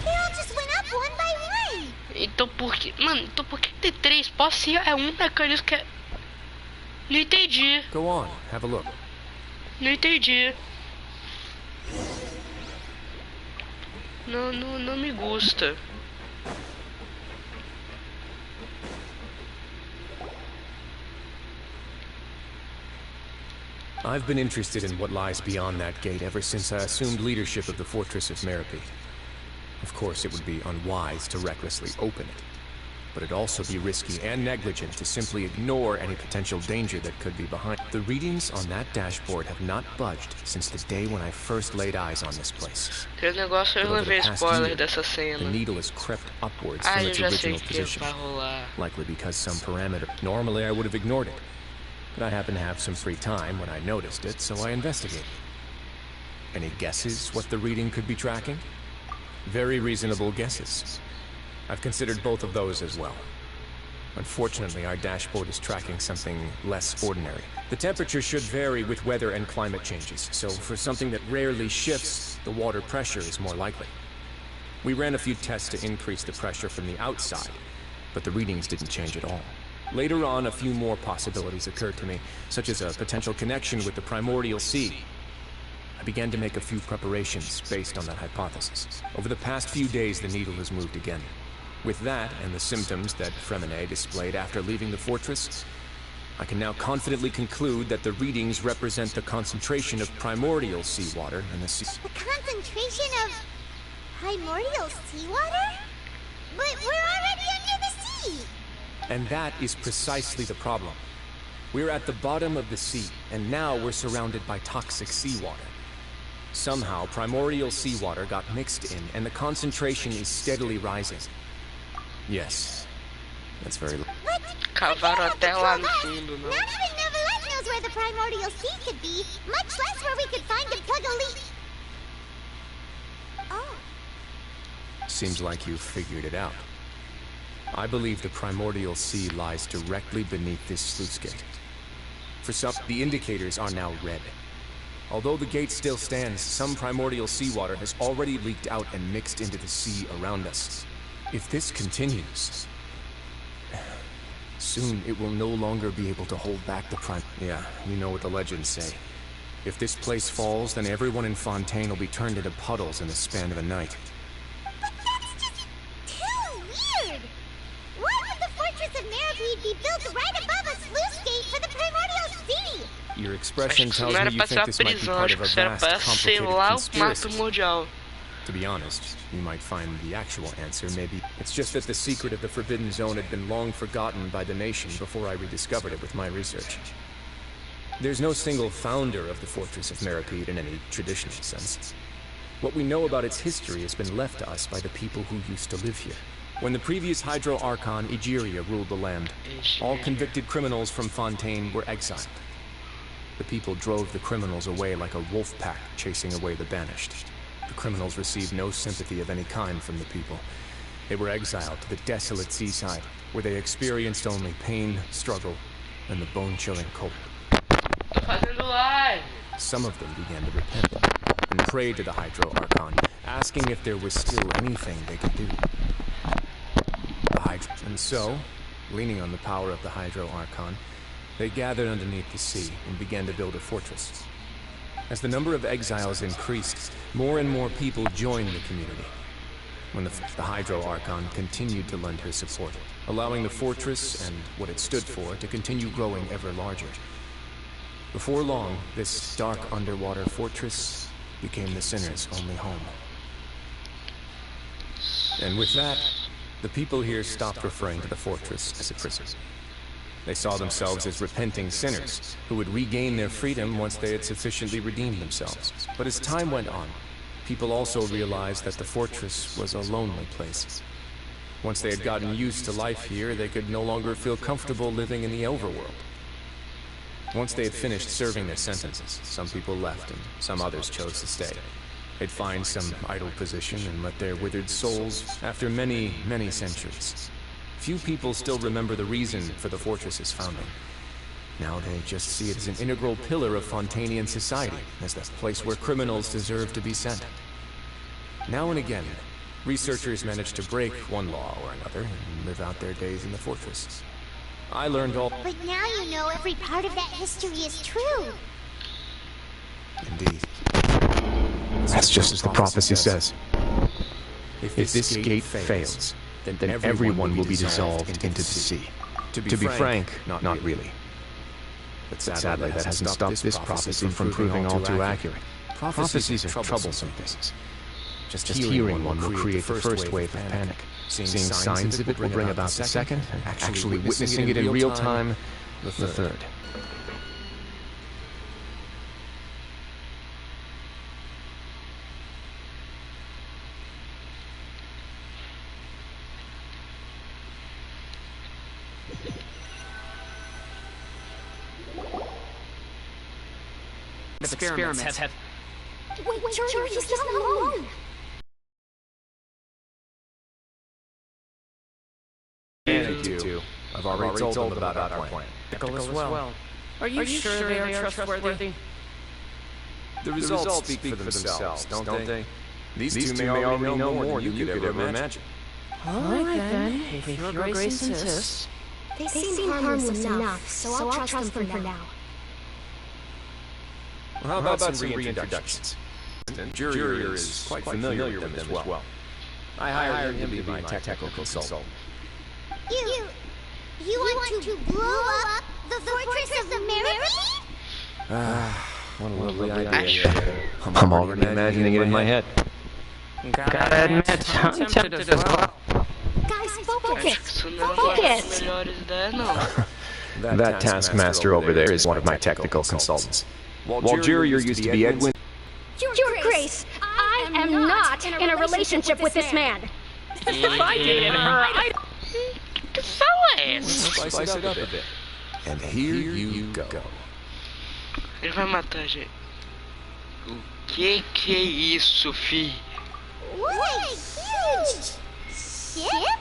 They all just went up one by one! Então por que... Mano, então por que tem 3 portas se é um mecanismo que é... Não entendi. Go on, have a look. Não entendi. Não me gusta. I've been interested in what lies beyond that gate ever since I assumed leadership of the Fortress of Meripede. Of course, it would be unwise to recklessly open it, but it'd also be risky and negligent to simply ignore any potential danger that could be behind. The readings on that dashboard have not budged since the day when I first laid eyes on this place. Aquele negócio eu levei spoiler dessa cena. The needle has crept upwards from its original position, vai rolar. likely because some parameter. Normally, I would have ignored it. But I happened to have some free time when I noticed it, so I investigated. Any guesses what the reading could be tracking? Very reasonable guesses. I've considered both of those as well. Unfortunately, our dashboard is tracking something less ordinary. The temperature should vary with weather and climate changes, so for something that rarely shifts, the water pressure is more likely. We ran a few tests to increase the pressure from the outside, but the readings didn't change at all. Later on, a few more possibilities occurred to me, such as a potential connection with the primordial sea. I began to make a few preparations based on that hypothesis. Over the past few days, the needle has moved again. With that, and the symptoms that Fremine displayed after leaving the fortress, I can now confidently conclude that the readings represent the concentration of primordial seawater in the sea. The concentration of primordial seawater? But we're already under the sea! And that is precisely the problem. We're at the bottom of the sea, and now we're surrounded by toxic seawater. Somehow, primordial seawater got mixed in, and the concentration is steadily rising. Yes, that's very... Cavaram até lá no fundo, não? Not even Neverland knows where the primordial sea could be, much less where we could find and plug a leak. Oh. seems like you've figured it out. I believe the primordial sea lies directly beneath this sluice gate. For some, the indicators are now red. Although the gate still stands, some primordial seawater has already leaked out and mixed into the sea around us. If this continues, soon it will no longer be able to hold back the prime. Yeah, you know what the legends say. If this place falls, then everyone in Fontaine will be turned into puddles in the span of a night. But that's just too weird! Why would the Fortress of Meripede be built right above a sluice gate for the Primordial Sea? Your expression Acho que tells não me era you pra think ser this a might be prisão, part acho of que a isso era vast, pra ser complicated lá o mar conspiracy. primordial. To be honest, you might find the actual answer maybe. It's just that the secret of the Forbidden Zone had been long forgotten by the nation before I rediscovered it with my research. There's no single founder of the Fortress of Meripede in any traditional sense. What we know about its history has been left to us by the people who used to live here. When the previous Hydro Archon, Egeria, ruled the land, all convicted criminals from Fontaine were exiled. The people drove the criminals away like a wolf pack chasing away the banished. The criminals received no sympathy of any kind from the people. They were exiled to the desolate seaside, where they experienced only pain, struggle, and the bone-chilling cold. Some of them began to repent and prayed to the Hydro Archon, asking if there was still anything they could do. And so, leaning on the power of the Hydro Archon, they gathered underneath the sea and began to build a fortress. As the number of exiles increased, more and more people joined the community. When the Hydro Archon continued to lend her support, allowing the fortress and what it stood for to continue growing ever larger. Before long, this dark underwater fortress became the sinner's only home. And with that, the people here stopped referring to the fortress as a prison. They saw themselves as repenting sinners who would regain their freedom once they had sufficiently redeemed themselves. But as time went on, people also realized that the fortress was a lonely place. Once they had gotten used to life here, they could no longer feel comfortable living in the overworld. Once they had finished serving their sentences, some people left and some others chose to stay. They'd find some idle position and let their withered souls, after many, many centuries. Few people still remember the reason for the fortress's founding. Now they just see it as an integral pillar of Fontainian society, as the place where criminals deserve to be sent. Now and again, researchers manage to break one law or another and live out their days in the fortress. I learned all... But now you know every part of that history is true. Indeed. That's just as the prophecy says. If this gate fails, then everyone will be dissolved into the sea. To be frank, not really. But sadly, that hasn't stopped this prophecy from proving all too accurate. Prophecies are troublesome things. Just hearing one will create the first wave of panic. Seeing signs of it will bring about the second, and actually witnessing it in real time, the third. Experiments have... Wait, George, he's not alone. I've already told them about our plan. As well. Are you sure they are trustworthy? The results speak for themselves, don't they? These two may already know more than you could ever imagine. Alright then, if your grace insists. They seem harmless enough, so I'll trust them for now. Well, how about some reintroductions? Jurier is quite familiar with them as well. I hired him to be my technical consultant. You want to blow up the Fortress of Meripede? What a lovely idea. I'm already imagining it in my head. Gotta admit, I'm tempted as well. Guys, focus! Focus! Melhores ideias não. That taskmaster over there is one of my technical consultants. While Jurier used to be Edwin... Your Grace, I am not in a relationship with this man. If I dated her, I'd... Que fala é essa? Spice it up a bit. And here you go. Ele vai matar a gente. O que é isso, fi? What a huge ship?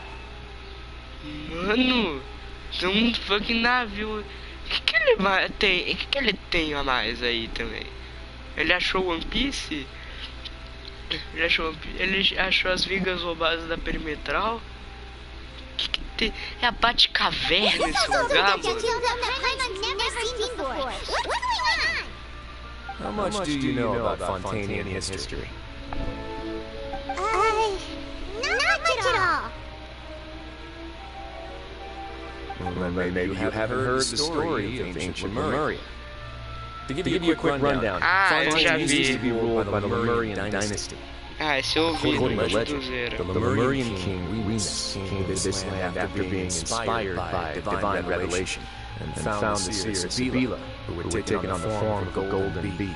Mano, tem um fucking navio. O que ele tem? O que ele tem a mais aí também? Ele achou One Piece? Ele achou as vigas roubadas da perimetral? Que tem? É a Batcaverna esse lugar, mano. How much do you know about Fontaine history? Not much at all. Well, maybe you haven't heard the story of ancient Lemuria. To give you a quick rundown, Fontaine used to be ruled by the Lemurian dynasty. Ah, esse eu ouvi no According to Legend do legend, Zero. the Lemurian king Remus came to this land after being inspired by divine revelation and found the seer Sevilla, who had taken on the form of a golden bee.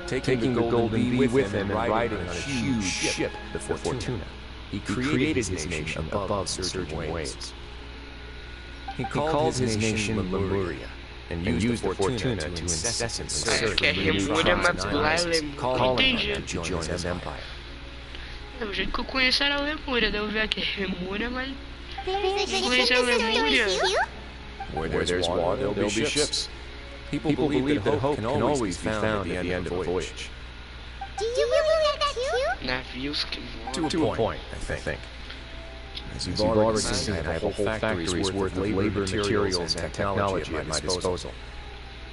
Taking the golden bee with him and riding on a huge ship, the Fortuna, he created his nation above surging waves. He called his nation Lemuria and used the Fortuna to incessantly search for new tribes and islands, calling them to join his empire. O jeito que eu conheço era a Lemúria, daí eu vi aqui Lemúria, mas There's a Lemuria. Where there's water, there'll be ships. People believe that hope can always be found at the end of a voyage. Do you believe that too? Navios que voam. To a point, I think. As you've already seen, I have a whole factory's worth of labor, materials, and technology at my disposal.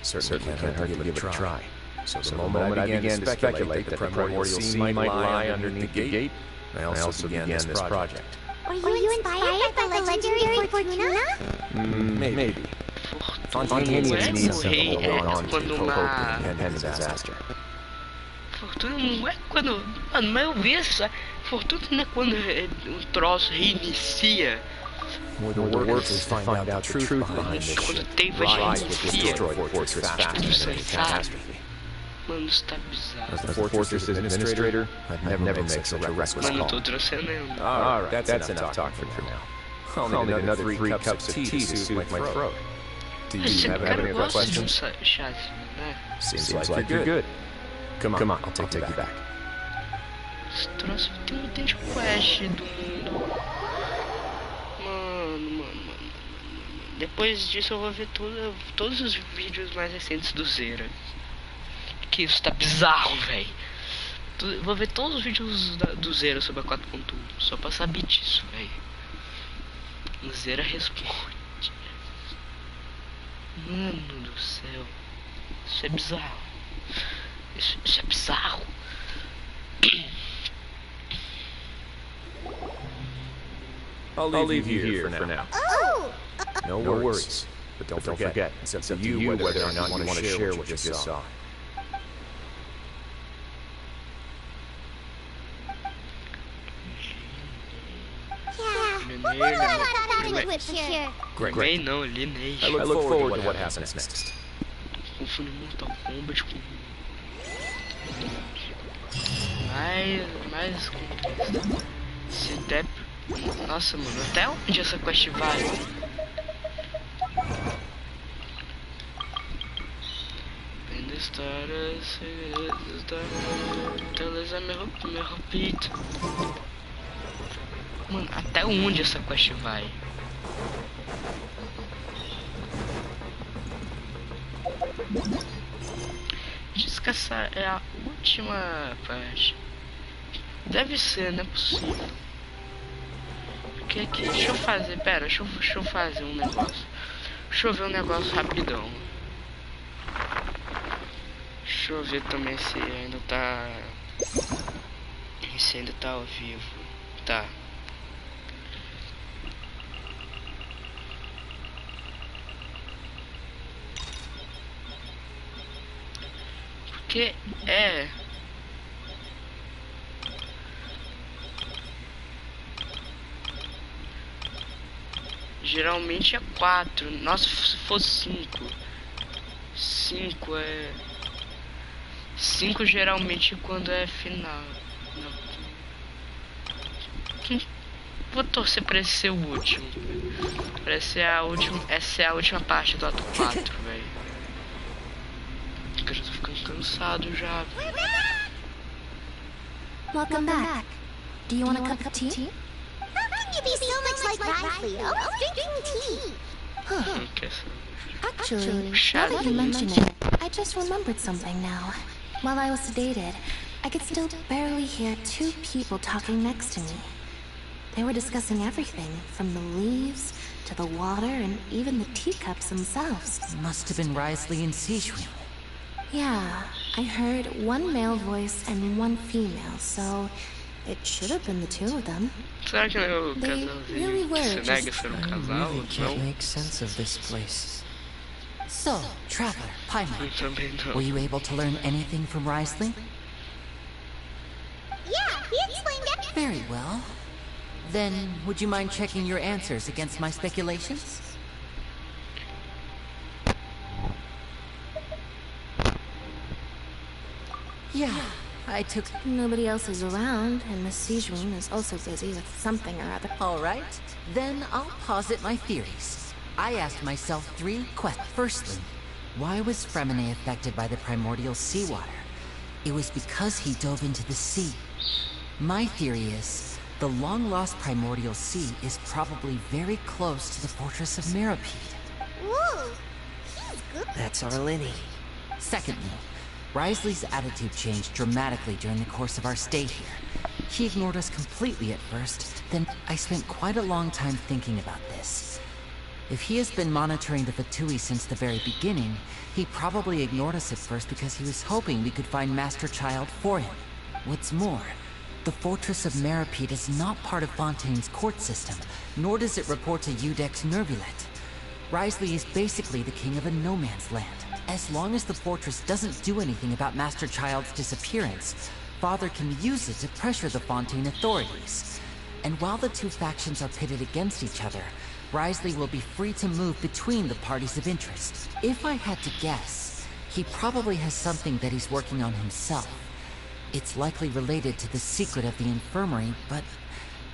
Certainly can't hurt to give it a try. So the moment I began to speculate that the primordial sea might lie underneath the gate, I also began this project. Were you inspired by the legendary Fortuna? Maybe. Fontaine needs to hold on to hope and end disaster. Fortuna não é quando... Mano, mas eu vi essa... Fortuna não é quando o troço reinicia. The workers find out the truth behind this Quando ship. tem Rise would reinicia. destroy the fortress faster than any catastrophe. Mano, isso tá bizarro. As the fortress administrator, I'd never make such a reckless Mano, eu call. tô transcendendo. Alright, that's enough talk for now. I'll need another 3 cups of tea to soothe my throat. Do Esse you have cara any gosta de um questions? chazinho, né? Seems like you're good. Come on, I'll take you back. Esse troço tem um item de quest do mundo. Mano. Depois disso eu vou ver todos os vídeos mais recentes do Zero. Que isso tá bizarro, velho. Vou ver todos os vídeos do Zero sobre a 4.1. Só pra saber disso, velho. O Zero responde. Mano do céu. Isso é bizarro. Isso é bizarro. I'll leave you here for now. Oh! No worries. But don't forget, it's up to you whether or not you want to share what you just saw. Yeah, what do I want to with here? Great. Não, Linei. I look forward to what happens next. Confundo Mortal Kombat com... Mais complexo. Se der... Nossa, mano, até onde essa quest vai? Vendo histórias, segredos da... Teles é meu repito. Mano, até onde essa quest vai? Diz que essa é a última parte. Deve ser, não é possível. Porque aqui, deixa eu fazer, pera, deixa eu fazer um negócio. Deixa eu ver um negócio rapidão. Deixa eu ver também se ainda tá... Se ainda tá ao vivo. Tá. Porque é... Geralmente é 4. Nossa, se fosse 5. 5 é... 5 geralmente quando é final. Vou torcer pra esse ser o último. Pra ser a última... Essa é a última parte do ato 4, velho. Eu já tô ficando cansado já. Welcome back. Do you want a cup of tea? How can you be so much like Riley, always drinking tea? Actually, now that you mention it, I just remembered something now. While I was sedated, I could still barely hear two people talking next to me. They were discussing everything, from the leaves to the water and even the teacups themselves. Must have been Risley and Sijun. Yeah, I heard one male voice and one female, so it should have been the two of them. Será que é o They casalzinho really que were se nega a just... ser I casal? really can't Não? make sense of this place. So, Traveler, Paimon, Eu também não. were you able to learn anything from Risley? Yeah, he explained everything. Very well. Then, would you mind checking your answers against my speculations? Yeah, I took... Nobody else is around, and Miss Sijun is also busy with something or other. All right, then I'll posit my theories. I asked myself 3 questions. Firstly, why was Fremine affected by the primordial seawater? It was because he dove into the sea. My theory is, the long-lost primordial sea is probably very close to the fortress of Meripede. Whoa, he's good. That's Arlini. Secondly, Risley's attitude changed dramatically during the course of our stay here. He ignored us completely at first, then I spent quite a long time thinking about this. If he has been monitoring the Fatui since the very beginning, he probably ignored us at first because he was hoping we could find Master Child for him. What's more, the Fortress of Meripede is not part of Fontaine's court system, nor does it report to Udex Nervulet. Risley is basically the king of a no-man's land. As long as the fortress doesn't do anything about Master Child's disappearance, Father can use it to pressure the Fontaine authorities. And while the two factions are pitted against each other, Risley will be free to move between the parties of interest. If I had to guess, he probably has something that he's working on himself. It's likely related to the secret of the infirmary, but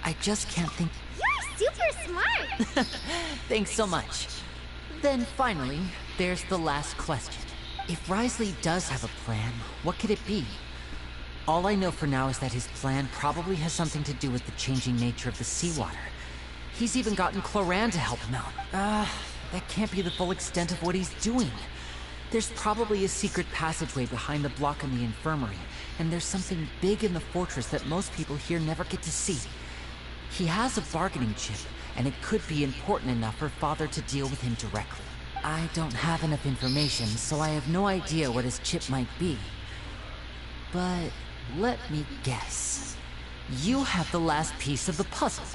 I just can't think... You're super smart. Thanks so much. Then finally, there's the last question. If Risley does have a plan, what could it be? All I know for now is that his plan probably has something to do with the changing nature of the seawater. He's even gotten Cloran to help him out. That can't be the full extent of what he's doing. There's probably a secret passageway behind the block in the infirmary, and there's something big in the fortress that most people here never get to see. He has a bargaining chip, and it could be important enough for Father to deal with him directly. I don't have enough information, so I have no idea what his chip might be. But let me guess. You have the last piece of the puzzle.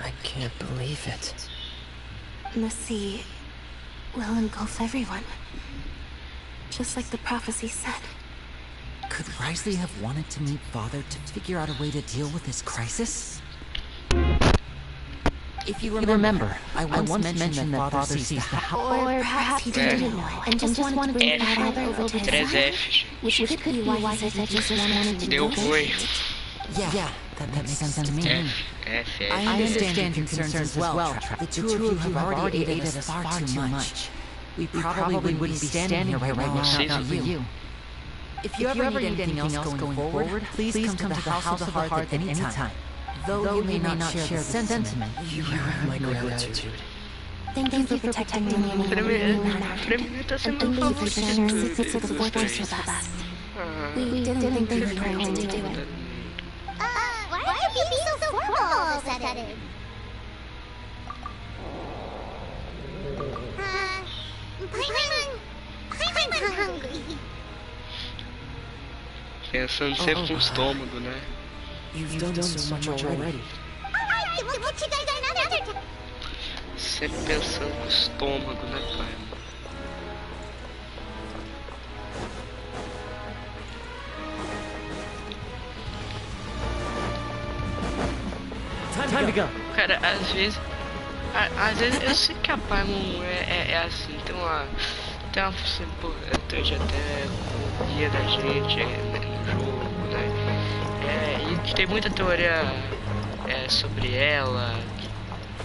I can't believe it. The sea will engulf everyone. Just like the prophecy said. Could Risley have wanted to meet Father to figure out a way to deal with this crisis? If you remember, I once mentioned that Father sees the house. Or perhaps he didn't know and just wanted to bring Father over to his side. Which could be why he said just wanted to Deu do ruim. Yeah, that makes sense to me. F. I understand your concerns as well, The two of you have already aided us far too much. We probably wouldn't be standing here right now without you. If you ever need anything else going forward, please come to the House of the Heart at any time. Though you may not share the sentiment, You have my gratitude. Thank you for protecting me in a really manner. Tá And sendo thank you for sharing the favorito secrets of the dos fortress três. with us. We didn't think we were going to do it. Why are you being so formal all of a sudden? I'm hungry. Pensando sempre com o estômago, né? You've done so much already. Alright, we'll catch you guys another time. Sempre pensando com o estômago, né, pai? Time to go. Cara, às vezes eu sei que a Paimon é assim, tem uma função importante até com o guia da gente no jogo, né? E tem muita teoria sobre ela,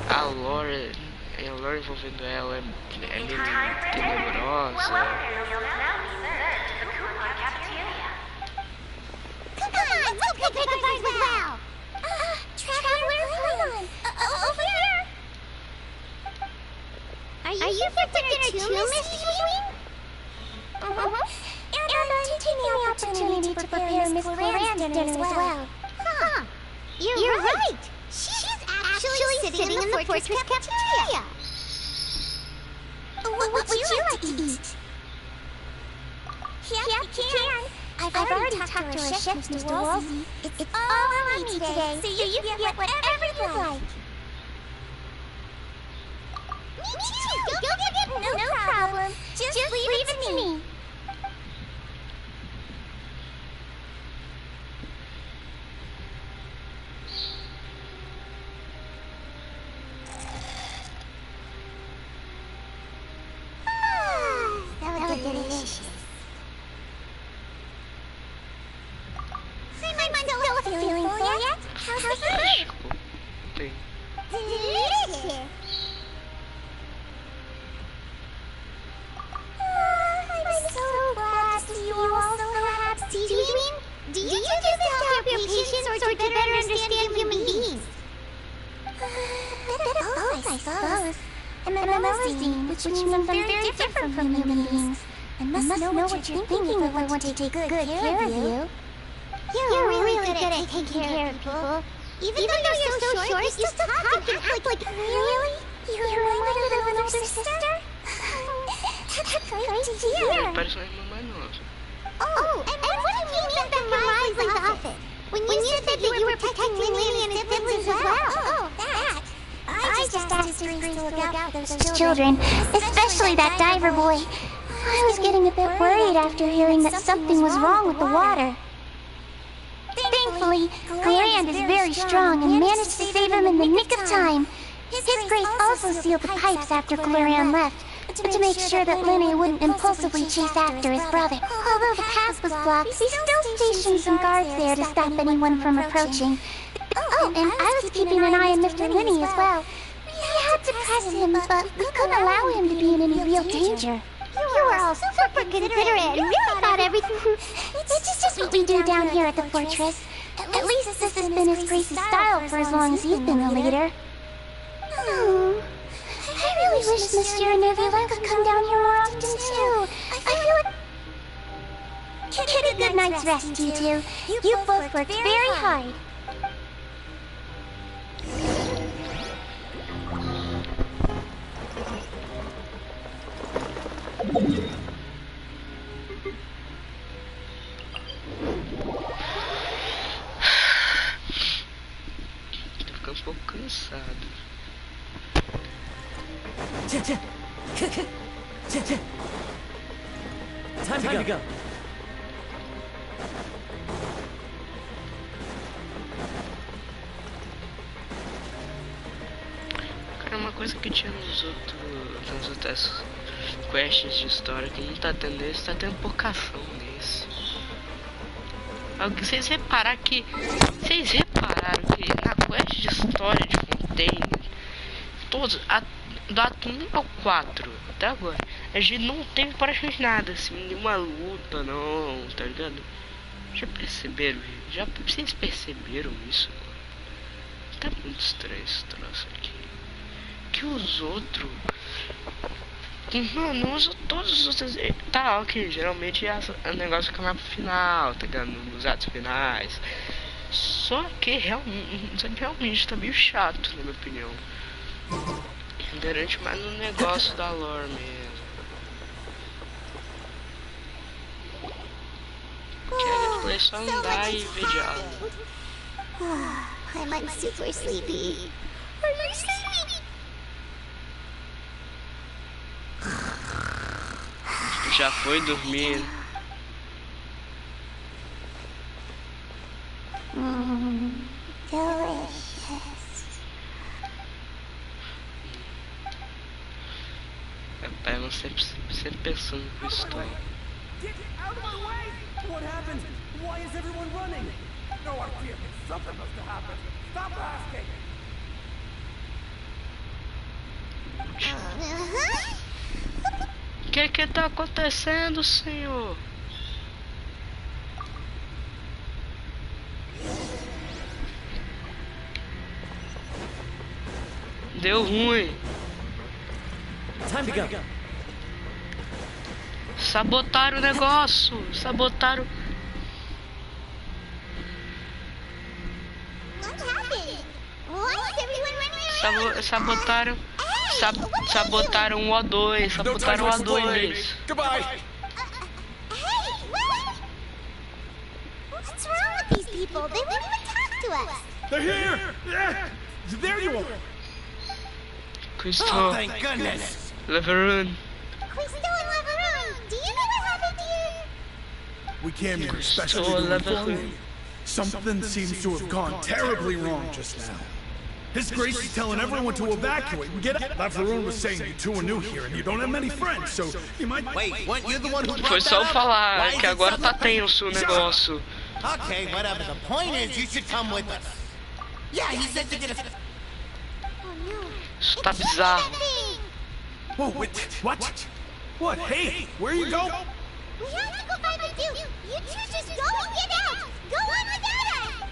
a lore a lore envolvendo ela é meio tenebrosa. Come on, let's go pick up ours as well. Traveler, hold on. Over here. Are you here for dinner too, Miss Wing? And I'm taking the opportunity to prepare Miss Claren's dinner as well. Huh. You're right. She's actually sitting in the fortress cafeteria. What would you like to eat? Yeah, you can. I've already talked to our chef, Mr. Wolsey. It's all on me today, so you can get whatever you like. Me too. Go get it. No problem. Just leave it to me. That was delicious. I'm still feeling full yet? How's the food? Tem. Delicious. I'm so glad to see you all so happy. Seaweed, do you do this to help your patients or to better understand human beings? Bit of both, I suppose. MMOing, which means I'm very different from human beings. I must know what you're thinking if I want to take good care of you. You're really good at taking care of people. Even though you're so short, you still talk and act like... Really? You're reminded of an older sister? That's great to hear. Parece uma irmã mais nova. Oh, and what do you mean that Rise is off it? When you said that you were protecting Lily and his siblings as well. Oh, that. I just asked his Grace to look out for those children, especially that diver boy. I was getting a bit worried after hearing that something was wrong with the water. Thankfully, Gland is very strong and managed to save him in the nick of time. His Grace also sealed the pipes after Clarion left, to make sure that Linné wouldn't impulsively chase after his brother. Although the path was blocked, he still stationed some guards there to stop anyone from approaching. Oh, and I was keeping an eye on Mr. Linné as well. We had to press him, but we couldn't allow him to be in any real danger. You were all super considerate and really thought everything... It's just what we do down here at the fortress. At least this has been his Grace's style for as long as he's been the leader. Oh, I really wish Monsieur and Nebula could come down here more often too. I feel like... Get a good night's rest, you two. You both worked very hard. Tô ficando um pouco cansado. Time to go. Cara, uma coisa que tinha nas outras quests de história que não tá tendo nesse, tá tendo pouca ação nesse. Vocês repararam que na quest de história de Fontaine, todos, do ato 1 ao 4, até agora, a gente não teve praticamente nada, assim, nenhuma luta, não, tá ligado? Já perceberam? Vocês perceberam isso? Tá muito estranho esse troço aqui. Que os outros... Mano, usa todos os outros... Tá, ok, geralmente é o negócio fica mais pro final, tá ligado? Nos atos finais. Só que realmente tá meio chato, na minha opinião. Durante mais no negócio da lore mesmo. Que a gameplay é só andar e ver diálogo. I'm super sleepy. Are you sleepy? Já foi dormir. Delicious. Rapaz, eu sempre pensando com isso tudo. Get out of my way! What happened? Why is everyone running? No idea. Something must have happened. Stop asking. Que tá acontecendo, senhor? Deu ruim. Time to go. Sabotaram o negócio. Sabotaram. What happened? Why is everyone running around? Sabotaram. Sabotaram o O2. Sabotaram o O2. Goodbye. Hey, what? What's wrong with these people? They won't even talk to us. They're here! Yeah! There you are! Crystal. Oh, thank goodness! Leveron. Crystal and Leveron, do you know what happened here? We came here Crystal especially to and inform Leveron. you. Something seems to have gone terribly wrong just now. His Grace is telling everyone to evacuate and get out. Leveron was saying you two are new here and you don't have many friends, so you might... Wait, weren't you the one who Foi brought só that up? falar Why que is it agora tá something- tenso o negócio. Okay, whatever. The point is, you should come with us. Yeah, he said to get us. Oh no. Isso tá bizarro. Whoa, wait, what? What? Hey, where you go? We have to go find the Duke. You two just go and get out. Go on without us.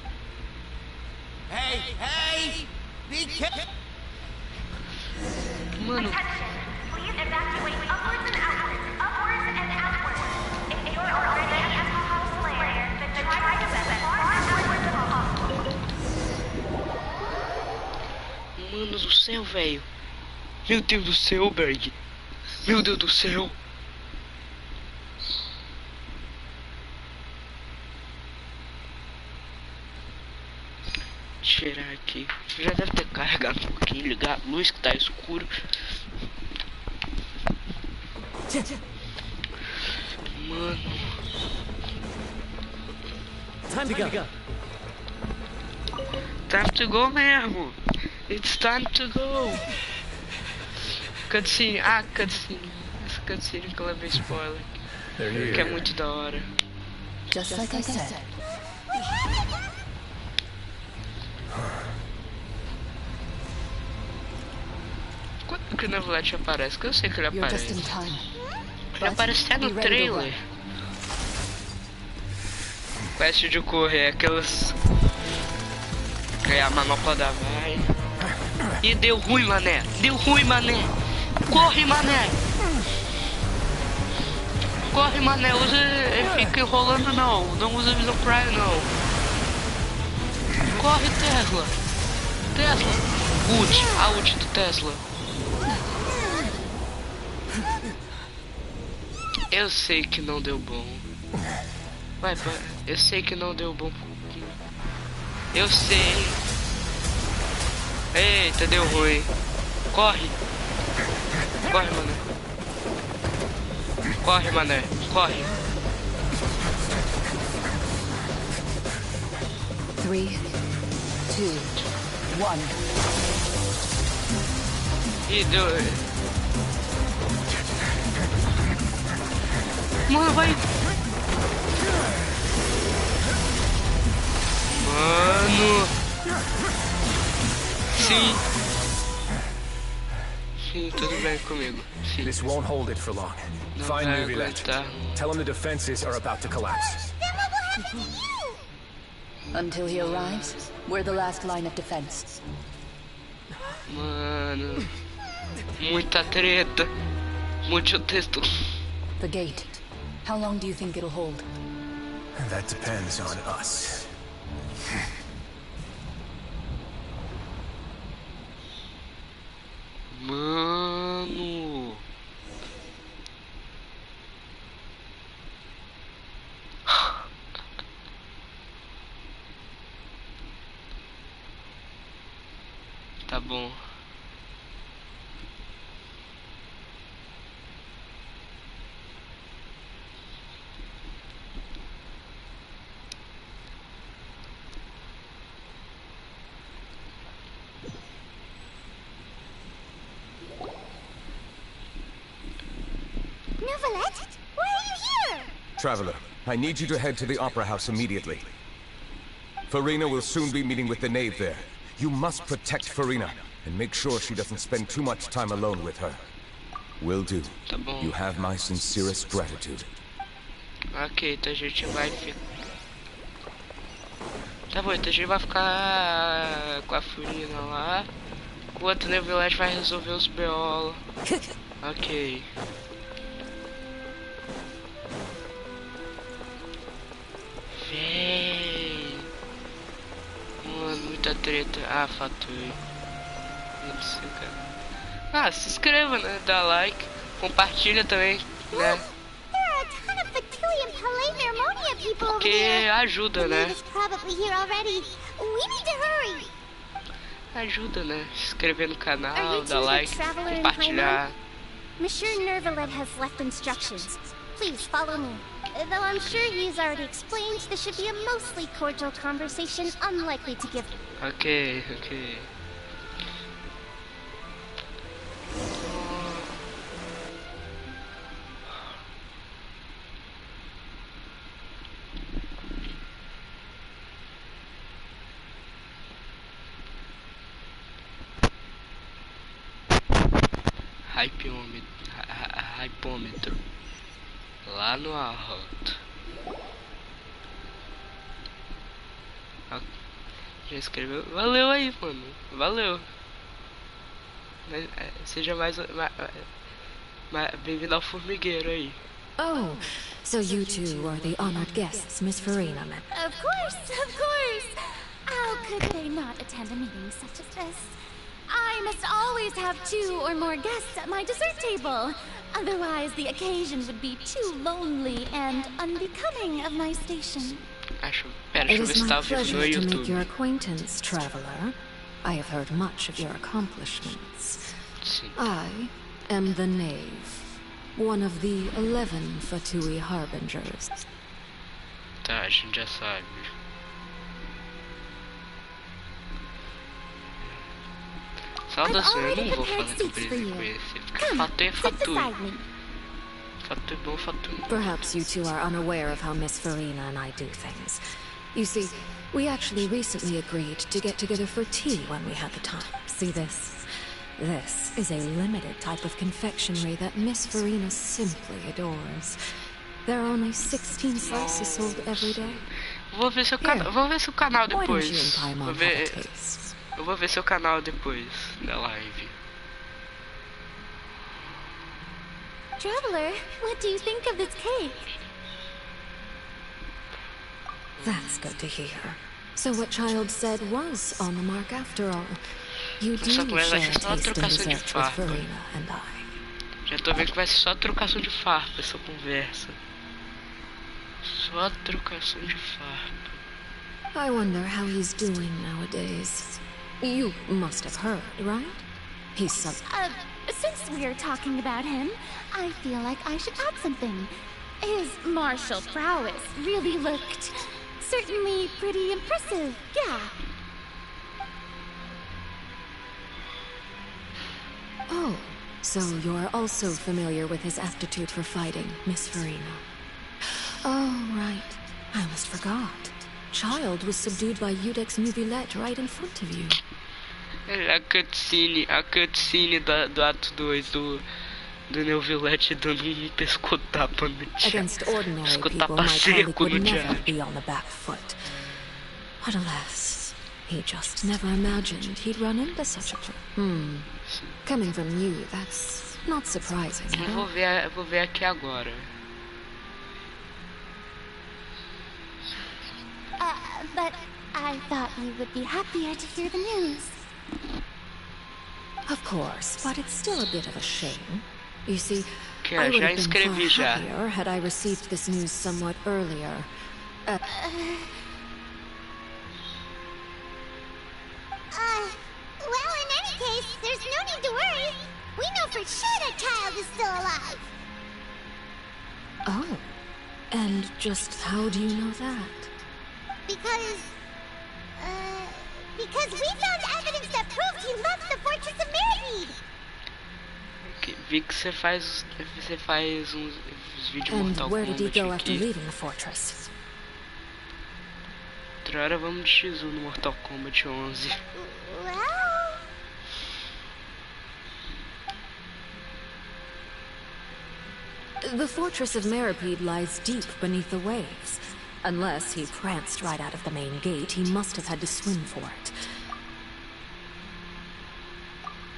Hey! Be careful. Mano, Please evacuate upwards and outwards. Upwards and outwards. If you're already an alcohol slayer, then try to step far outwards as possible. mano do céu, velho. Meu Deus do céu, Berg. Meu Deus do céu. Tirar aqui. Já deve ter carregado um pouquinho, ligar a luz que tá escuro. Mano. Time to go. Time to go mesmo. It's time to go. Cutscene. Ah, cutscene. Essa cutscene que eu levei spoiler. Que é muito da hora. Just like I said. Quando que o Neverlet aparece? Que eu sei que ele You're just aparece. in time. Ele aparece até no Be ready to trailer. Quest de correr, aquelas... Ganhar a manopla da vai. E deu ruim, mané. Deu ruim, mané. Corre, mané. Corre, mané. Usa... Fica enrolando, não. Não usa visão prime, não. Corre, Tesla. Tesla. Ult. A ult do Tesla. Eu sei que não deu bom. Vai, eu sei que não deu bom. Eu sei. Eita, deu ruim. Corre. Corre, mané. Corre, mané. Corre. 3, 2, 1. Ih, deu. Mano, vai. Mano. Sim. Sim, tudo bem comigo. Sim. This won't hold it for long. Não Find vai Neuvillette. aguentar. Tell him the defenses are about to collapse. Then what will happen to you? Until he arrives, we're the last line of defense. Mano. Muita treta. Muito texto. The gate. How long do you think it'll hold? That depends on us. Mano. Tá bom. Neuvillette? Why are you here? Traveler, I need you to head to the Opera House immediately. Farina will soon be meeting with the knave there. You must protect Farina, and make sure she doesn't spend too much time alone with her. Will do. Tá bom. You have my sincerest gratitude. Ok, então a gente vai ficar... Tá bom, então a gente vai ficar com a Furina lá. O outro Neuvillette vai resolver os BO. Ok. Véi. Mano, muita treta. Ah, Fatui. Ah, se inscreva, né? Dá like. Compartilha também, né? Porque ajuda, né? Ajuda, né? Se inscrever no canal, dar like, compartilhar. Monsieur Nervalet has left instructions. Please follow me. Though I'm sure he's already explained, this should be a mostly cordial conversation, unlikely to give. Ok, ok. Hypômetro lá no alto. Já escreveu? Valeu aí, mano. Valeu. Seja mais bem-vindo ao formigueiro aí. Oh, so you two are the honored guests, Miss Farina. Of course, of course. How could they not attend a meeting such as this? I must always have 2 or more guests at my dessert table. Otherwise, the occasion would be too lonely and unbecoming of my station. It is my pleasure to make your acquaintance, traveler. I have heard much of your accomplishments. I am the Knave, one of the 11 Fatui Harbingers. Tá, a gente já sabe. Saudações, eu não vou falar sobre ele com esse. Fatui é Fatui. Fatui bom, Fatui. Perhaps you two are unaware of how Miss Farina and I do things. You see, we actually recently agreed to get together for tea when we had the time. See this? This is a limited type of confectionery that Miss Farina simply adores. There are only 16 slices sold every day. Vou ver seu canal, vou ver seu canal depois. Eu vou ver seu canal depois da live. Traveler, what do you think of this cake? That's good to hear. So what Child said was on the mark after all. You do share a taste in dessert with Farina and I. Já tô vendo que vai ser só trocação de farpa essa conversa. Só trocação de farpa. I wonder how he's doing nowadays. You must have heard, right? He's some... Since we're talking about him, I feel like I should add something. His martial prowess really looked... certainly pretty impressive, yeah. Oh, so you're also familiar with his aptitude for fighting, Miss Farina. Oh, right. I almost forgot. Child was subdued by Udex Neuvillette right in front of you. A cutscene do ato 2 do Neuvillette dando pescotapa no Diabo. Against ordinary people, my colleague would never be on the back foot. But alas, he just never imagined he'd run into such a person. Coming from you, that's not surprising. Eu vou ver aqui agora. But I thought you would be happier to hear the news. Of course, but it's still a bit of a shame. You see, Okay, I would já have been inscrevi far já. happier had I received this news somewhat earlier. Well, in any case, there's no need to worry. We know for sure that Child is still alive. Oh, and just how do you know that? Because we found evidence that proved he left the Fortress of Merryweed. Vi que você faz uns vídeos And Mortal where did he go Kombat after aqui. leaving the fortress? Outra hora vamos de X1 no Mortal Kombat 11. Well... The fortress of Meripede lies deep beneath the waves. Unless he pranced right out of the main gate, he must have had to swim for it.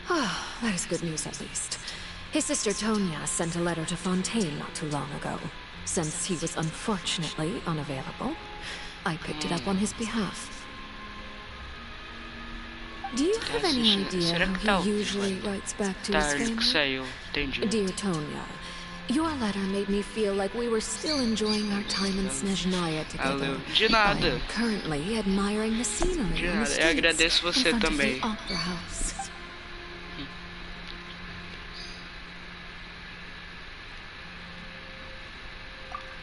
Ah, that is good news at least. His sister Tonya sent a letter to Fontaine not too long ago. Since he was unfortunately unavailable, I picked it up on his behalf. Do you have any idea how he usually writes back to his family? Dear Tonya, your letter made me feel like we were still enjoying our time in Snezhnaya together. I am currently admiring the scenery on the streets in front of the opera house.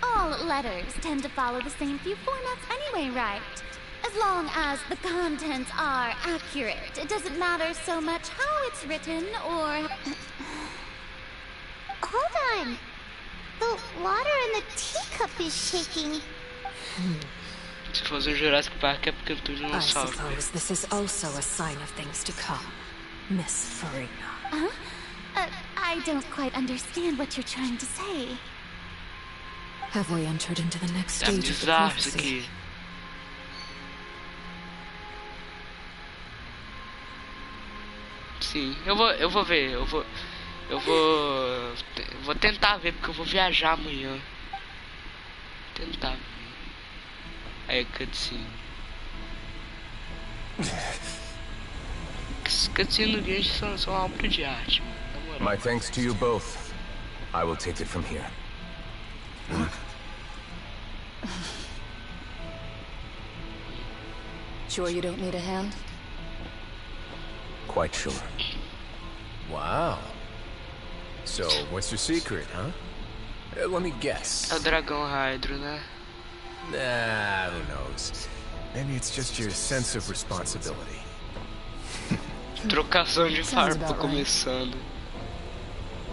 All letters tend to follow the same few formats anyway, right? As long as the contents are accurate, it doesn't matter so much how it's written or... Hold on. The water in the teacup is shaking. Se fosse Jurassic Park é porque tudo não I salva. suppose this is also a sign of things to come, Miss Farina. Huh? I don't quite understand what you're trying to say. Have we entered into the next stage of the Bizarro isso prophecy? aqui. Sim, eu vou ver, eu vou tentar ver porque eu vou viajar amanhã. Tentar. Aí, cutscene. Cutscene no Genshin são uma obra de arte, mano. My thanks to you both. I will take it from here. Sure you don't need a hand? Quite sure. Wow. So, what's your secret, huh? Let me guess. É o dragão Hydro, né? Nah, who knows? Maybe it's just your sense of responsibility. Trocação de farpa começando.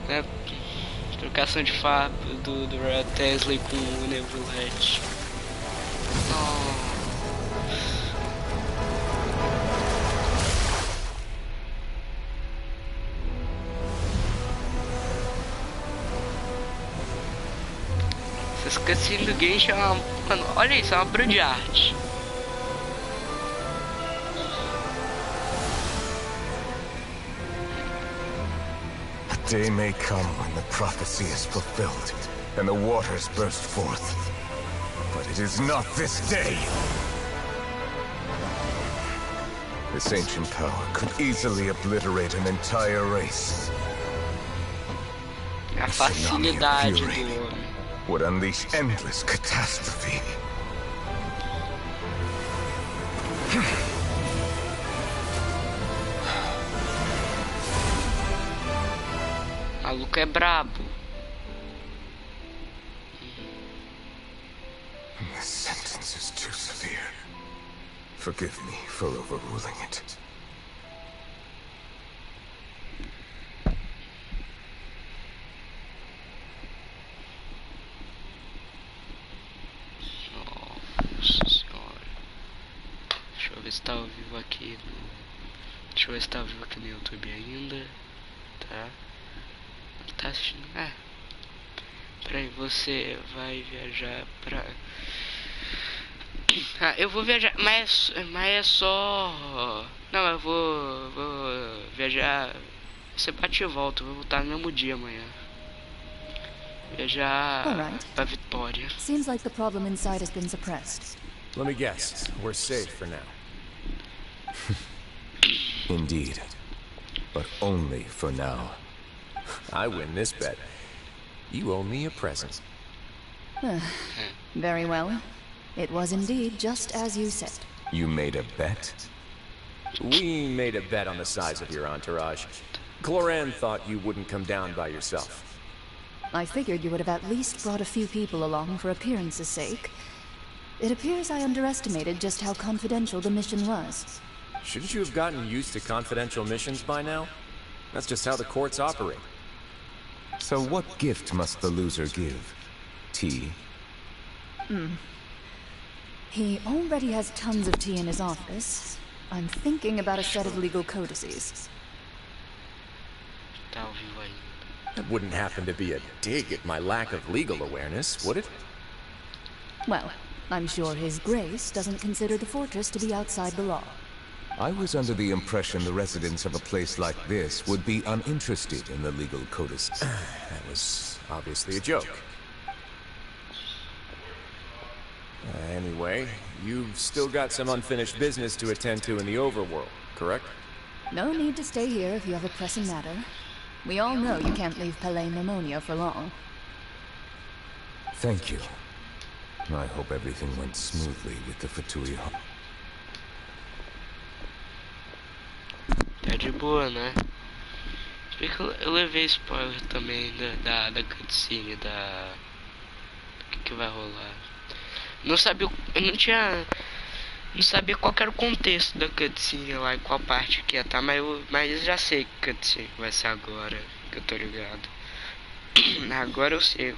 Né? Trocação de farpa do Red Tesla com o Nebulete. Oh. Essas cutscenes do Genshin é uma... Mano, olha isso, é uma obra de arte. A day may come when the prophecy is fulfilled and the waters burst forth. But it is not this day. This ancient power could easily obliterate an entire race. A facilidade do homem. Would unleash endless catastrophe. Maluco é brabo. This sentence is too severe. Forgive me for overruling it. Deixa eu ver se tá ao vivo aqui no... Deixa eu ver se tá ao vivo aqui no YouTube ainda. Tá? Tá assistindo? É. Peraí, você vai viajar pra... Ah, eu vou viajar, mas é só... Não, eu vou viajar... Você bate e volta, eu vou voltar no mesmo dia amanhã. Viajar pra Vitória. Seems like the problem inside has been suppressed. Let me guess. We're safe for now. Indeed. But only for now. I win this bet. You owe me a present. Very well. It was indeed just as you said. You made a bet? We made a bet on the size of your entourage. Cloran thought you wouldn't come down by yourself. I figured you would have at least brought a few people along for appearance's sake. It appears I underestimated just how confidential the mission was. Shouldn't you have gotten used to confidential missions by now? That's just how the courts operate. So what gift must the loser give? Tea? He already has tons of tea in his office. I'm thinking about a set of legal codices. Tá ao vivo ainda. That wouldn't happen to be a dig at my lack of legal awareness, would it? Well, I'm sure His Grace doesn't consider the fortress to be outside the law. I was under the impression the residents of a place like this would be uninterested in the legal codice. That was obviously a joke. Anyway, you've still got some unfinished business to attend to in the overworld, correct? No need to stay here if you have a pressing matter. We all know you can't leave Palais Pneumonia for long. Thank you. I hope everything went smoothly with the Fatui. Tá de boa, né? Se bem que eu levei spoiler também da cutscene, do que vai rolar. Não sabia, eu não sabia qual era o contexto da cutscene lá e qual parte que ia estar, mas eu já sei que cutscene vai ser agora, que eu tô ligado. Agora eu sei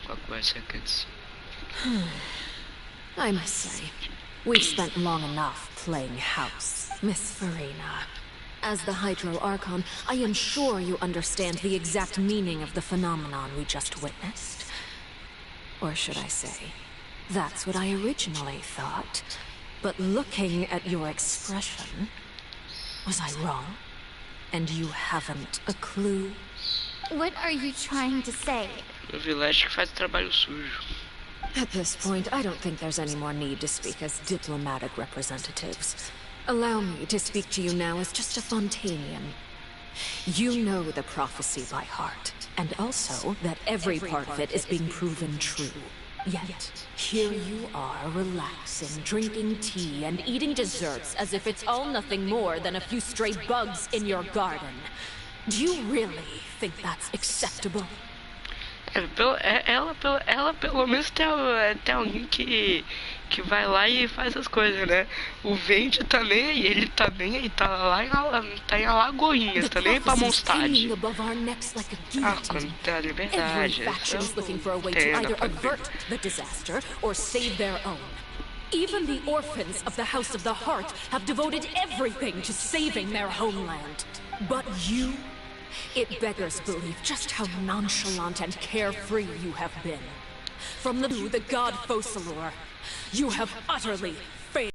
qual vai ser a cutscene. I must say, we've spent long enough playing house, Miss Farina. As the Hydro Archon, I am sure you understand the exact meaning of the phenomenon we just witnessed. Or should I say, that's what I originally thought. But looking at your expression, was I wrong? And you haven't a clue? What are you trying to say? O Village que faz trabalho sujo. At this point, I don't think there's any more need to speak as diplomatic representatives. Allow me to speak to you now as just a Fontainian. You know the prophecy by heart, and also that every part of it is being proven true. Yet, here you are, relaxing, drinking tea, and eating desserts as if it's all nothing more than a few stray bugs in your garden. Do you really think that's acceptable? Ela pelo menos tem alguém que vai lá e faz as coisas, né? O Vende tá nem aí, ele tá nem aí, tá lá em Alagoinhas, tá nem aí pra Mondstadt. Ah, quando tem a liberdade. Even the orphans of the House of the Heart have devoted everything to saving their homeland. But you... It beggars belief just how nonchalant and carefree you have been. From the god Focalor, you have utterly failed.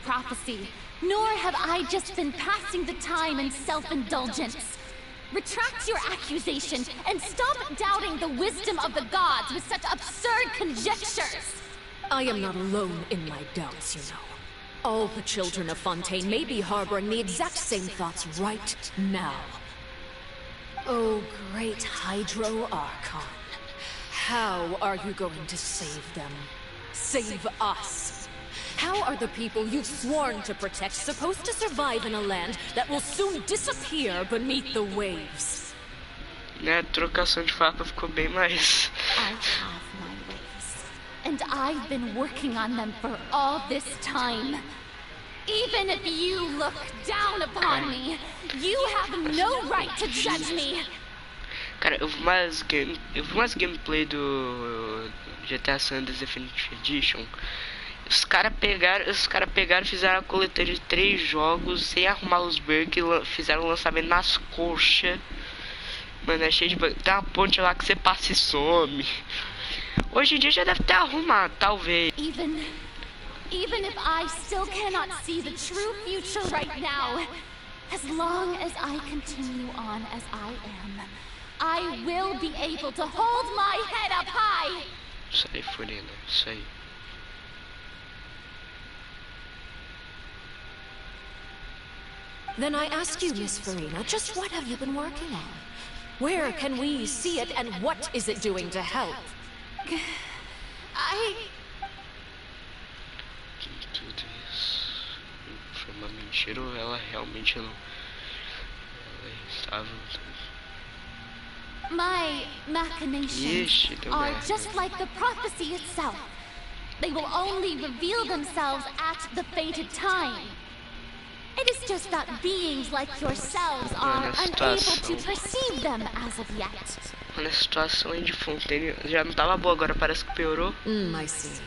Prophecy, nor have I just been passing the time in self-indulgence. Retract your accusation and stop doubting the wisdom of the gods with such absurd conjectures. I am not alone in my doubts, you know. All the children of Fontaine may be harboring the exact same thoughts right now. Oh, great Hydro Archon. How are you going to save them? Save us? How are the people you've sworn to protect supposed to survive in a land that will soon disappear beneath the waves? Né, trocação de fato ficou bem mais... I have my ways, and I've been working on them for all this time. Even if you look down upon me, you have no right to judge me. Cara, eu vi umas gameplay do GTA San Andreas Definitive Edition. Os caras pegaram e fizeram a coletânea de 3 jogos sem arrumar os bugs, fizeram o lançamento nas coxas. Mano, é cheio de bug. Tem uma ponte lá que você passa e some. Hoje em dia já deve ter arrumado, talvez. Even if I still cannot see the true future right now, as long as I continue on as I am, I will be able to hold my head up high. Isso aí, Farina, isso aí. Then I ask you, Miss Farina, just what have you been working on? Where can we see it, and what is it doing to help? Tudo isso foi uma mentira ou ela realmente não... Ela estava... My machinations are just like the prophecy itself. They will only reveal themselves at the fated time. It is just that beings like yourselves are unable to perceive them as of yet. Olha, a situação aí de Fontaine já não tava boa, agora parece que piorou. I see.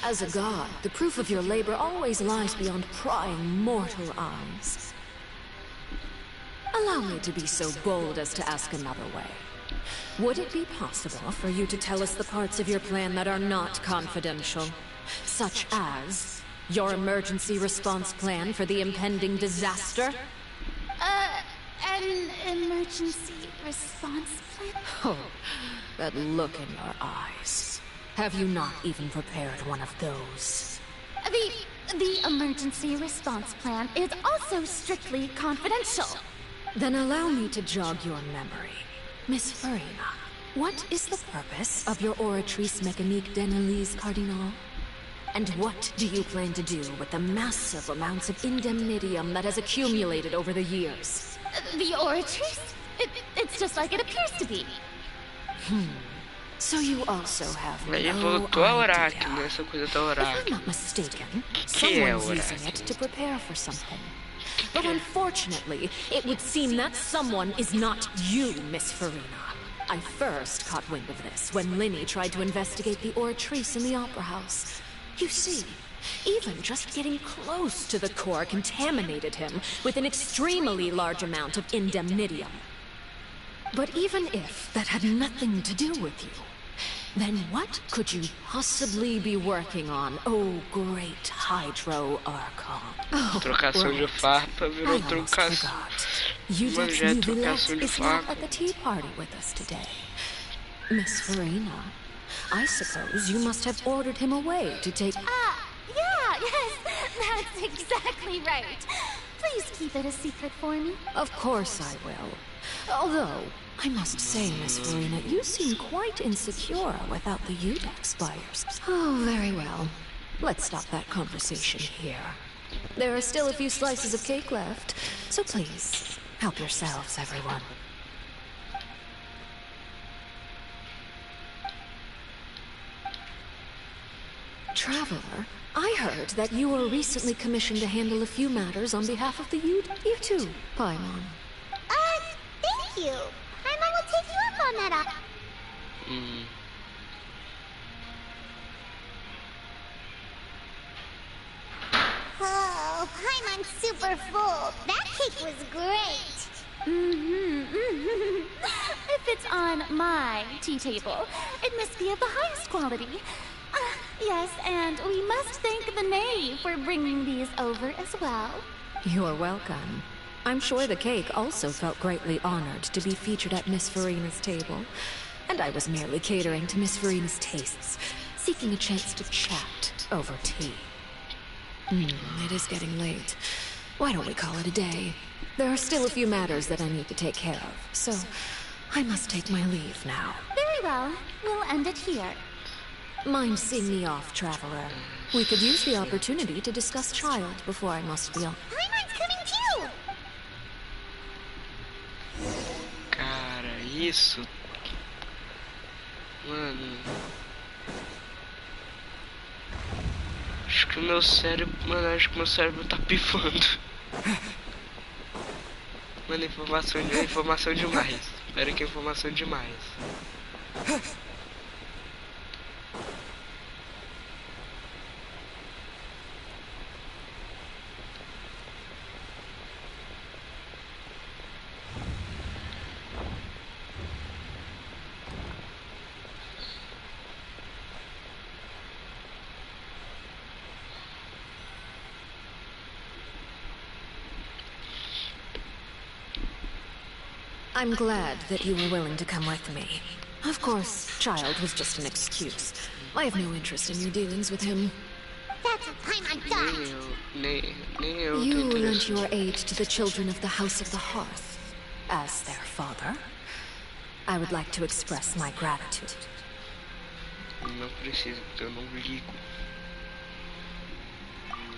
As a god, the proof of your labor always lies beyond prying mortal eyes. Allow me to be so bold as to ask another way. Would it be possible for you to tell us the parts of your plan that are not confidential? Such as your emergency response plan for the impending disaster? An emergency response plan? Oh, that look in your eyes. Have you not even prepared one of those? The emergency response plan is also strictly confidential. Then allow me to jog your memory. Miss Farina, what is the purpose of your Oratrice Mécanique d'Analyse Cardinal? And what do you plan to do with the massive amounts of indemnitium that has accumulated over the years? The Oratrice? It's just like it appears to be. So you also have Ele no voltou a orar aqui idea. nessa coisa da If I'm orar. not mistaken, Que é someone's using orar? it to prepare for something. But unfortunately, it would seem that someone is not you, Miss Farina. I first caught wind of this when Linny tried to investigate the Oratrice in the Opera House. You see, even just getting close to the core contaminated him with an extremely large amount of indemnitium. But even if that had nothing to do with you, then what could you possibly be working on, oh great Hydro Archon? Oh, Trocação de farpa virou I almost trocação. forgot. Judex Mas já é trocação Nuvillette de is not farpa. at the tea party with us today. Miss Farina, I suppose you must have ordered him away to take... Yeah, yes, that's exactly right. Please keep it a secret for me. Of course I will. Although, I must say, Miss Farina, you seem quite insecure without the Judex buyers. Oh, very well. Let's stop that conversation here. There are still a few slices of cake left, so please, help yourselves, everyone. Traveler, I heard that you were recently commissioned to handle a few matters on behalf of the You too, Paimon. Thank you. Paimon will take you up on that. Oh, Paimon's super full. That cake was great. If it's on my tea table, it must be of the highest quality. Yes, and we must thank the Knave for bringing these over as well. You're welcome. I'm sure the cake also felt greatly honored to be featured at Miss Farina's table. And I was merely catering to Miss Farina's tastes, seeking a chance to chat over tea. It is getting late. Why don't we call it a day? There are still a few matters that I need to take care of, so I must take my leave now. Very well. We'll end it here. Mind seeing me off, Traveler. We could use the opportunity to discuss Child before I must be on. Paimon's coming too! Cara, isso. Mano. Acho que o meu cérebro. Mano, acho que o meu cérebro tá pifando. Mano, informação demais. Espera que é informação demais. I'm glad that you were willing to come with me. Of course, Child was just an excuse. I have no interest in your dealings with him. That's what Paimon thought. Nem eu You tô lent interessado. your aid to the children of the House of the Hearth. As their father, I would like to express my gratitude. Não precisa, porque eu não ligo.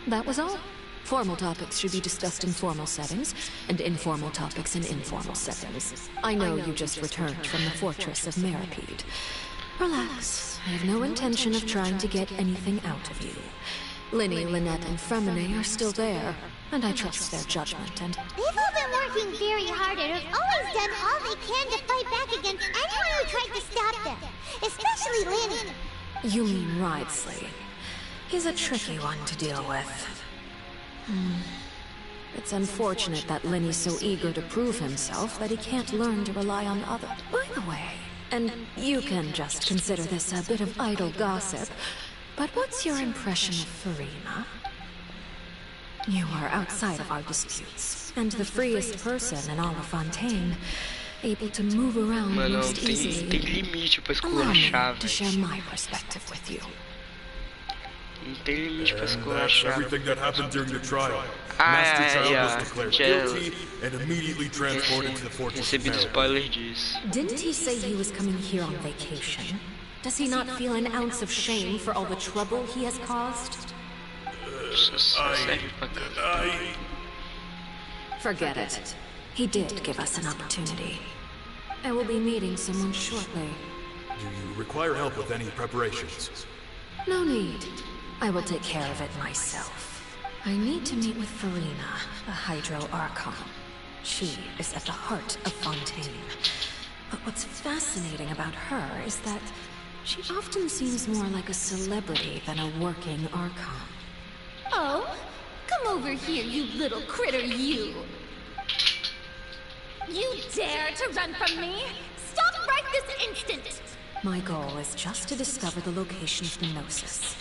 That was all. Formal topics should be discussed in formal settings, and informal topics in informal settings. I know you just returned from the fortress of Meripede. Relax. I have no intention of trying to get anything out of you. Linny, Lynette, and Fremine are still there, and I trust their judgment, and... They've all been working very hard and have always done all they can to fight back against anyone who tried to stop them. Especially Linny. You mean Ridesley. He's a tricky one to deal with. It's unfortunate that Lenny's so eager to prove himself that he can't learn to rely on others. By the way, and you can just consider this a bit of idle gossip, but what's your impression of Farina? You are outside of our disputes, and the freest person in all of Fontaine, able to move around most easily. Tem limite pra Allow me esculachar, to share my perspective with you. Não tem limite pra That's esculachar. everything that happened during the trial. Master Child was declared guilty and immediately transported to the Fortress of Recebido Merit. spoiler disso. Didn't he say he was coming here on vacation? Does he not feel an ounce of shame for all the trouble he has caused? Serve pra cá. Forget it. He did give us an opportunity. I will be meeting someone shortly. Do you require help with any preparations? No need. I will take care of it myself. I need to meet with Farina, the Hydro Archon. She is at the heart of Fontaine. But what's fascinating about her is that she often seems more like a celebrity than a working Archon. Oh, come over here, you little critter, you! You dare to run from me? Stop right this instant! My goal is just to discover the location of the Gnosis.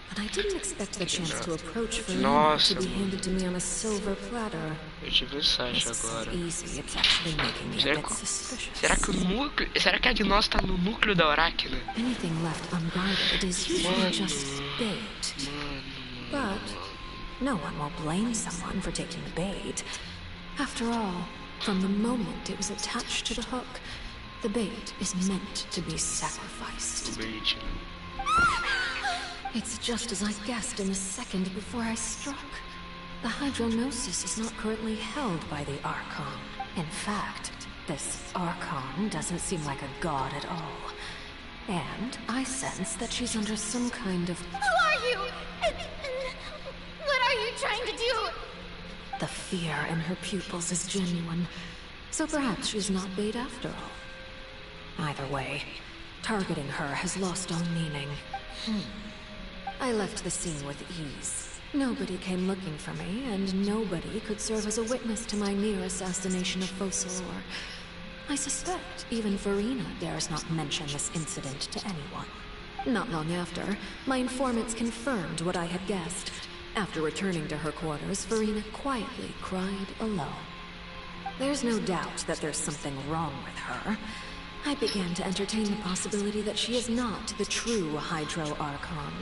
But I didn't expect the chance to approach Farina to be handed to me on a silver platter. Eu tive insight It's so agora. easy, it's actually making me a bit suspicious. Será que o núcleo... Será que a Gnose tá no núcleo da Arachne? Anything left unguarded is usually just bait. But no one will blame someone for taking the bait. After all, from the moment it was attached to the hook, the bait is meant to be sacrificed. Bait. It's just as I guessed in the second before I struck. The Hydrognosis is not currently held by the Archon. In fact, this Archon doesn't seem like a god at all. And I sense that she's under some kind of... Who are you? What are you trying to do? The fear in her pupils is genuine. So perhaps she's not bait after all. Either way, targeting her has lost all meaning. I left the scene with ease. Nobody came looking for me, and nobody could serve as a witness to my near assassination of Focalor. I suspect even Farina dares not mention this incident to anyone. Not long after, my informants confirmed what I had guessed. After returning to her quarters, Farina quietly cried alone. There's no doubt that there's something wrong with her. I began to entertain the possibility that she is not the true Hydro Archon.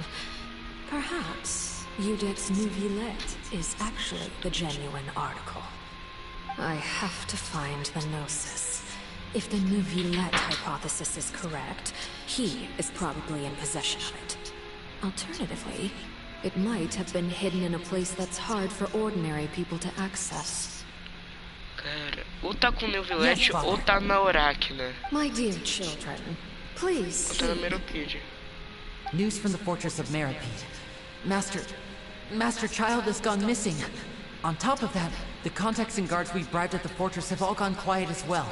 Perhaps Eudex Neuvillette is actually the genuine article. I have to find the Gnosis. If the Neuvillette hypothesis is correct, he is probably in possession of it. Alternatively, it might have been hidden in a place that's hard for ordinary people to access. Cara, ou tá com o Neuvillette ou tá na Arachne. My dear children, please Ou tá na Meropide. News from the Fortress of Meropide. Master Child has gone missing. On top of that, the contacts and guards we bribed at the fortress have all gone quiet as well.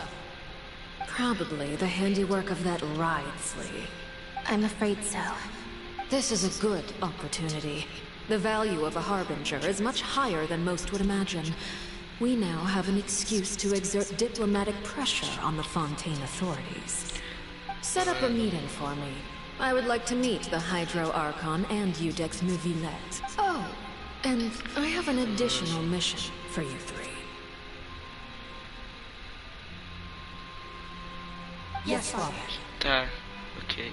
Probably the handiwork of that Ridesley. I'm afraid so. This is a good opportunity. The value of a Harbinger is much higher than most would imagine. We now have an excuse to exert diplomatic pressure on the Fontaine authorities. Set up a meeting for me. I would like to meet the Hydro Archon and Eudex Neuvillette. Oh, and I have an additional mission for you three. Yes, Father. Tá, ok.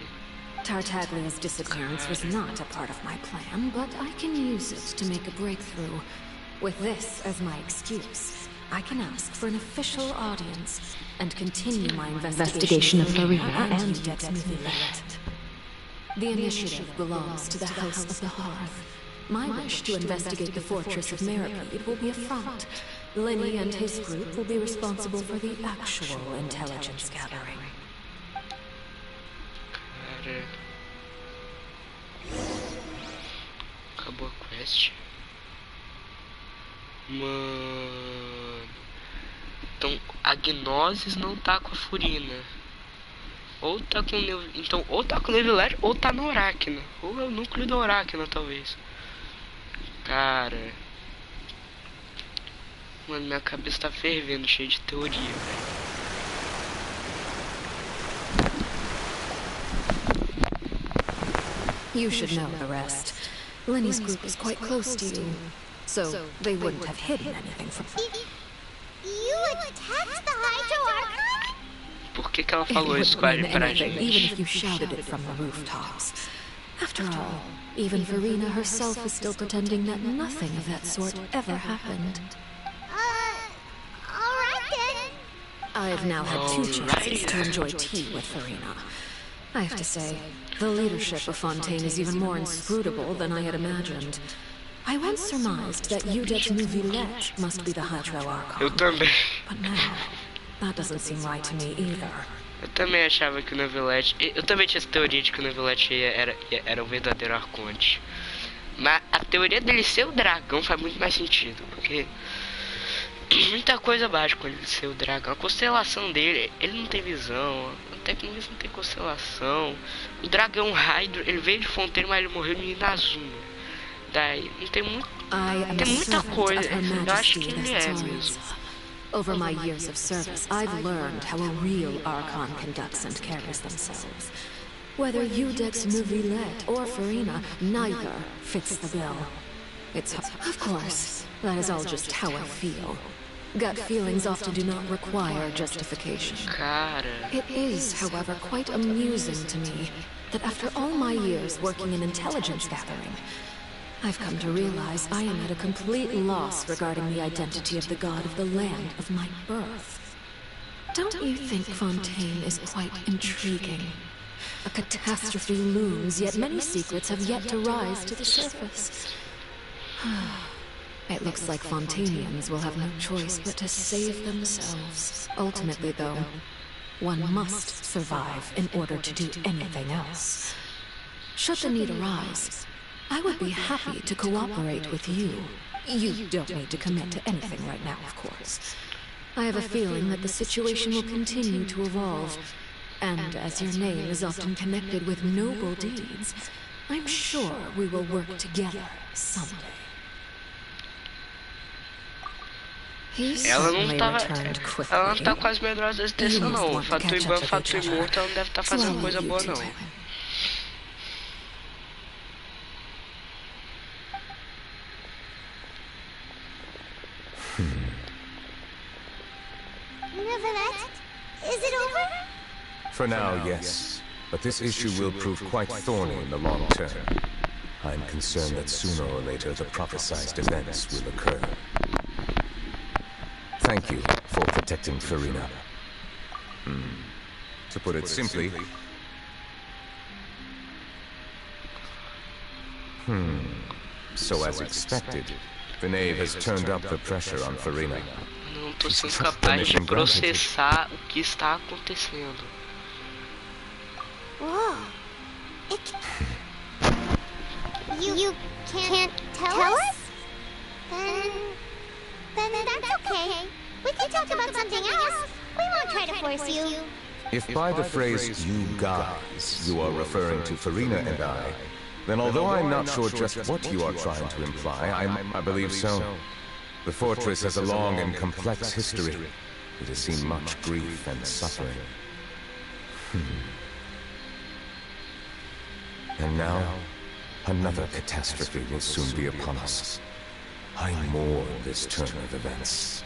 Tartaglia's disappearance was not a part of my plan, but I can use it to make a breakthrough. With this as my excuse, I can ask for an official audience and continue my investigation of Farina and Eudex Neuvillette. The initiative belongs to the House of the Hearth. My wish to investigate the Fortress of Meropide will be a front. Lenny and his group will be responsible for the actual intelligence gathering. Cara... Acabou a quest. Mano... Então, a Gnosis não tá com a Furina. Ou tá com nível... Então, ou tá com nível LED, ou tá no Aracno. Ou é o núcleo do Aracno, talvez. Cara... Mano, minha cabeça tá fervendo, cheia de teoria, velho. You should know the rest. Lenny's group is quite close to you, so they wouldn't have hidden anything from you. You attacked the Hydro Archon? Por que ela falou isso pra gente? Even if you shouted it from the rooftops. After all, even Verena herself is still pretending that nothing of that sort ever happened. Alright then. I've now had 2 chances to enjoy tea with Verena. I have to say, the leadership of Fontaine is even more inscrutable than I had imagined. I once surmised that Udet's new Villette must be the Hydro Archon. Eu também. But now, that doesn't seem right to me either. Eu também achava que o Neuvillette... Eu também tinha essa teoria de que o Neuvillette era o verdadeiro Arconte. Mas a teoria dele ser o dragão faz muito mais sentido, porque... Muita coisa básica com ele ser o dragão. A constelação dele, ele não tem visão. Até que não tem constelação. O dragão Hydro, ele veio de Fontaine, mas ele morreu em Inazuma. Daí, não tem muito... Tem muita coisa. Eu acho que ele é mesmo. Over my years of service, I've learned how a real Archon conducts and carries themselves. Whether Udet's new Villette or Verena, neither fits the bill. It's... Of course, that is all just how I feel. Gut feelings often do not require justification. It is, however, quite amusing to me that after all my years working in intelligence gathering, I've come to realize I am at a complete loss regarding the identity of the god of the land of my birth. Don't you think Fontaine is quite intriguing? A catastrophe looms, yet many secrets have yet to rise to the surface. It looks like Fontainians will have no choice but to save themselves. Ultimately, though, one must survive in order to do anything else. Should the need arise, I would be happy to cooperate with you. You don't need to commit to anything right now, of course. I have a feeling that the situation will continue to evolve, and as your name is often connected with noble deeds, I'm sure we will work together someday. Ela não tá com as medrosas desse não. Fato Iban, Fato Imorto, ela não deve estar fazendo coisa boa não. Is it over? For now, yes. But this issue will prove quite thorny in the long term. I'm concerned that sooner or later the prophesized events will occur. Thank you for protecting Verena. To put it simply... So as expected, the knave has turned up the pressure on Verena. Não tô sendo capaz de processar o que está acontecendo. Whoa. You can't tell us? Then that's okay. We can talk about something else. We won't try to force you. If by the phrase "you guys" you are referring to Verena and I, then although I'm not sure just what you are trying to imply, I believe so. The fortress has a long and complex history. It has seen much grief and suffering. And now, another catastrophe will soon be upon us. I mourn this turn of events.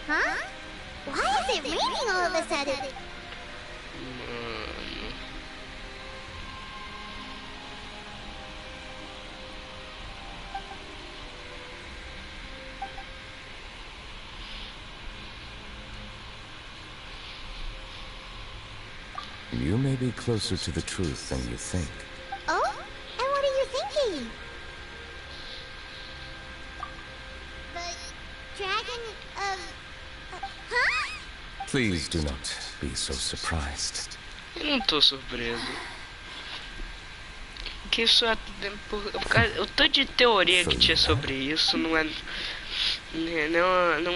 Huh? Why is it raining all of a sudden? You may be closer to the truth than you think. Oh? And what are you thinking? The dragon of... huh? Please do not be so surprised. Eu não tô surpreso. Que isso é... O tanto de teoria que tinha sobre isso não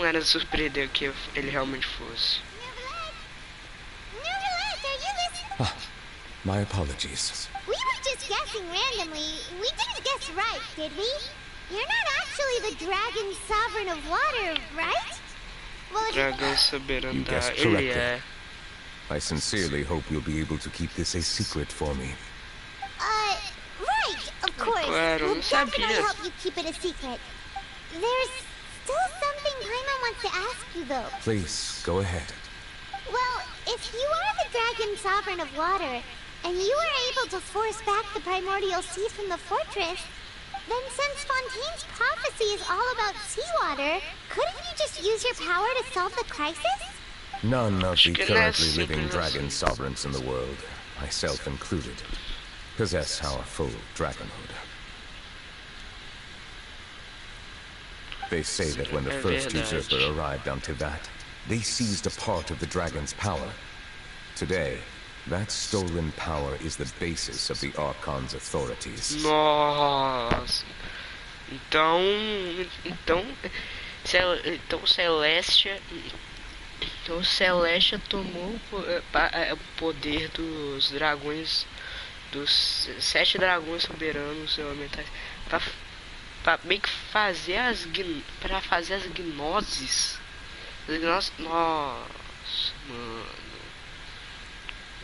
era surpreender que ele realmente fosse. My apologies. We were just guessing randomly. We didn't guess right, did we? You're not actually the Dragon Sovereign of Water, right? Well, Dragão soberano You da... guessed Ele correctly. é... I sincerely hope you'll be able to keep this a secret for me. Right, of course. Claro, We'll não definitely sabia. help you keep it a secret. There's still something Paimon wants to ask you, though. Please, go ahead. Well, if you are the Dragon Sovereign of Water, and you were able to force back the primordial sea from the fortress, then since Fontaine's prophecy is all about seawater, couldn't you just use your power to solve the crisis? None of the que currently nasce living pela dragon sua- sovereigns in the world, myself included, possess our full dragonhood. They say that when the first verdade. usurper arrived on Tibet, they seized a part of the dragon's power. Today, that stolen power is the basis of the Archon's authorities. Nossa. Então Celestia tomou o poder dos dragões, dos 7 dragões soberanos elementais, pra meio que fazer as gnoses. Nossa,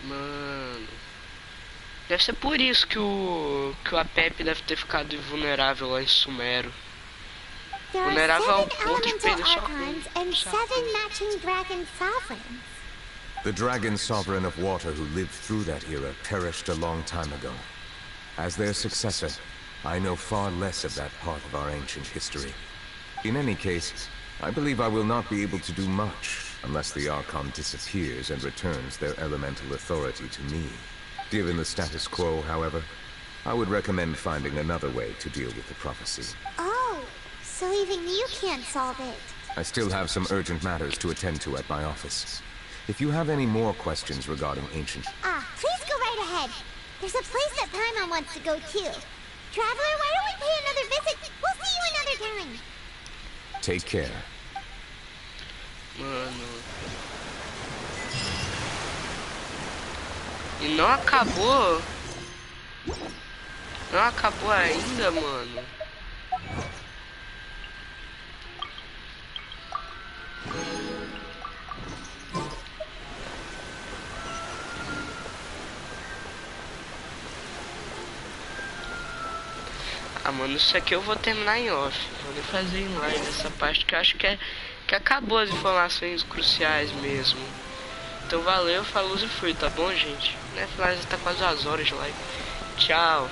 mano. Deve ser por isso que o Apep deve ter ficado invulnerável lá em Sumero. There are Vulnerável ao 7 ponto de elemental perder só archons and 7 matching dragon sovereigns. The dragon sovereign of water who lived through that era perished a long time ago. As their successor, I know far less of that part of our ancient history. In any case, I believe I will not be able to do much unless the Archon disappears and returns their elemental authority to me. Given the status quo, however, I would recommend finding another way to deal with the prophecy. Oh, so even you can't solve it. I still have some urgent matters to attend to at my office. If you have any more questions regarding ancient... Please go right ahead. There's a place that Paimon wants to go too. Traveler, why don't we pay another visit? We'll see you another time. Take care. Mano. E não acabou. Não acabou ainda, mano. Ah, mano, isso aqui eu vou terminar em off. Vou nem fazer em live essa parte que eu acho que acabou as informações cruciais mesmo. Então valeu, falou e fui, tá bom, gente? Né? Afinal já tá quase as horas de live. Tchau.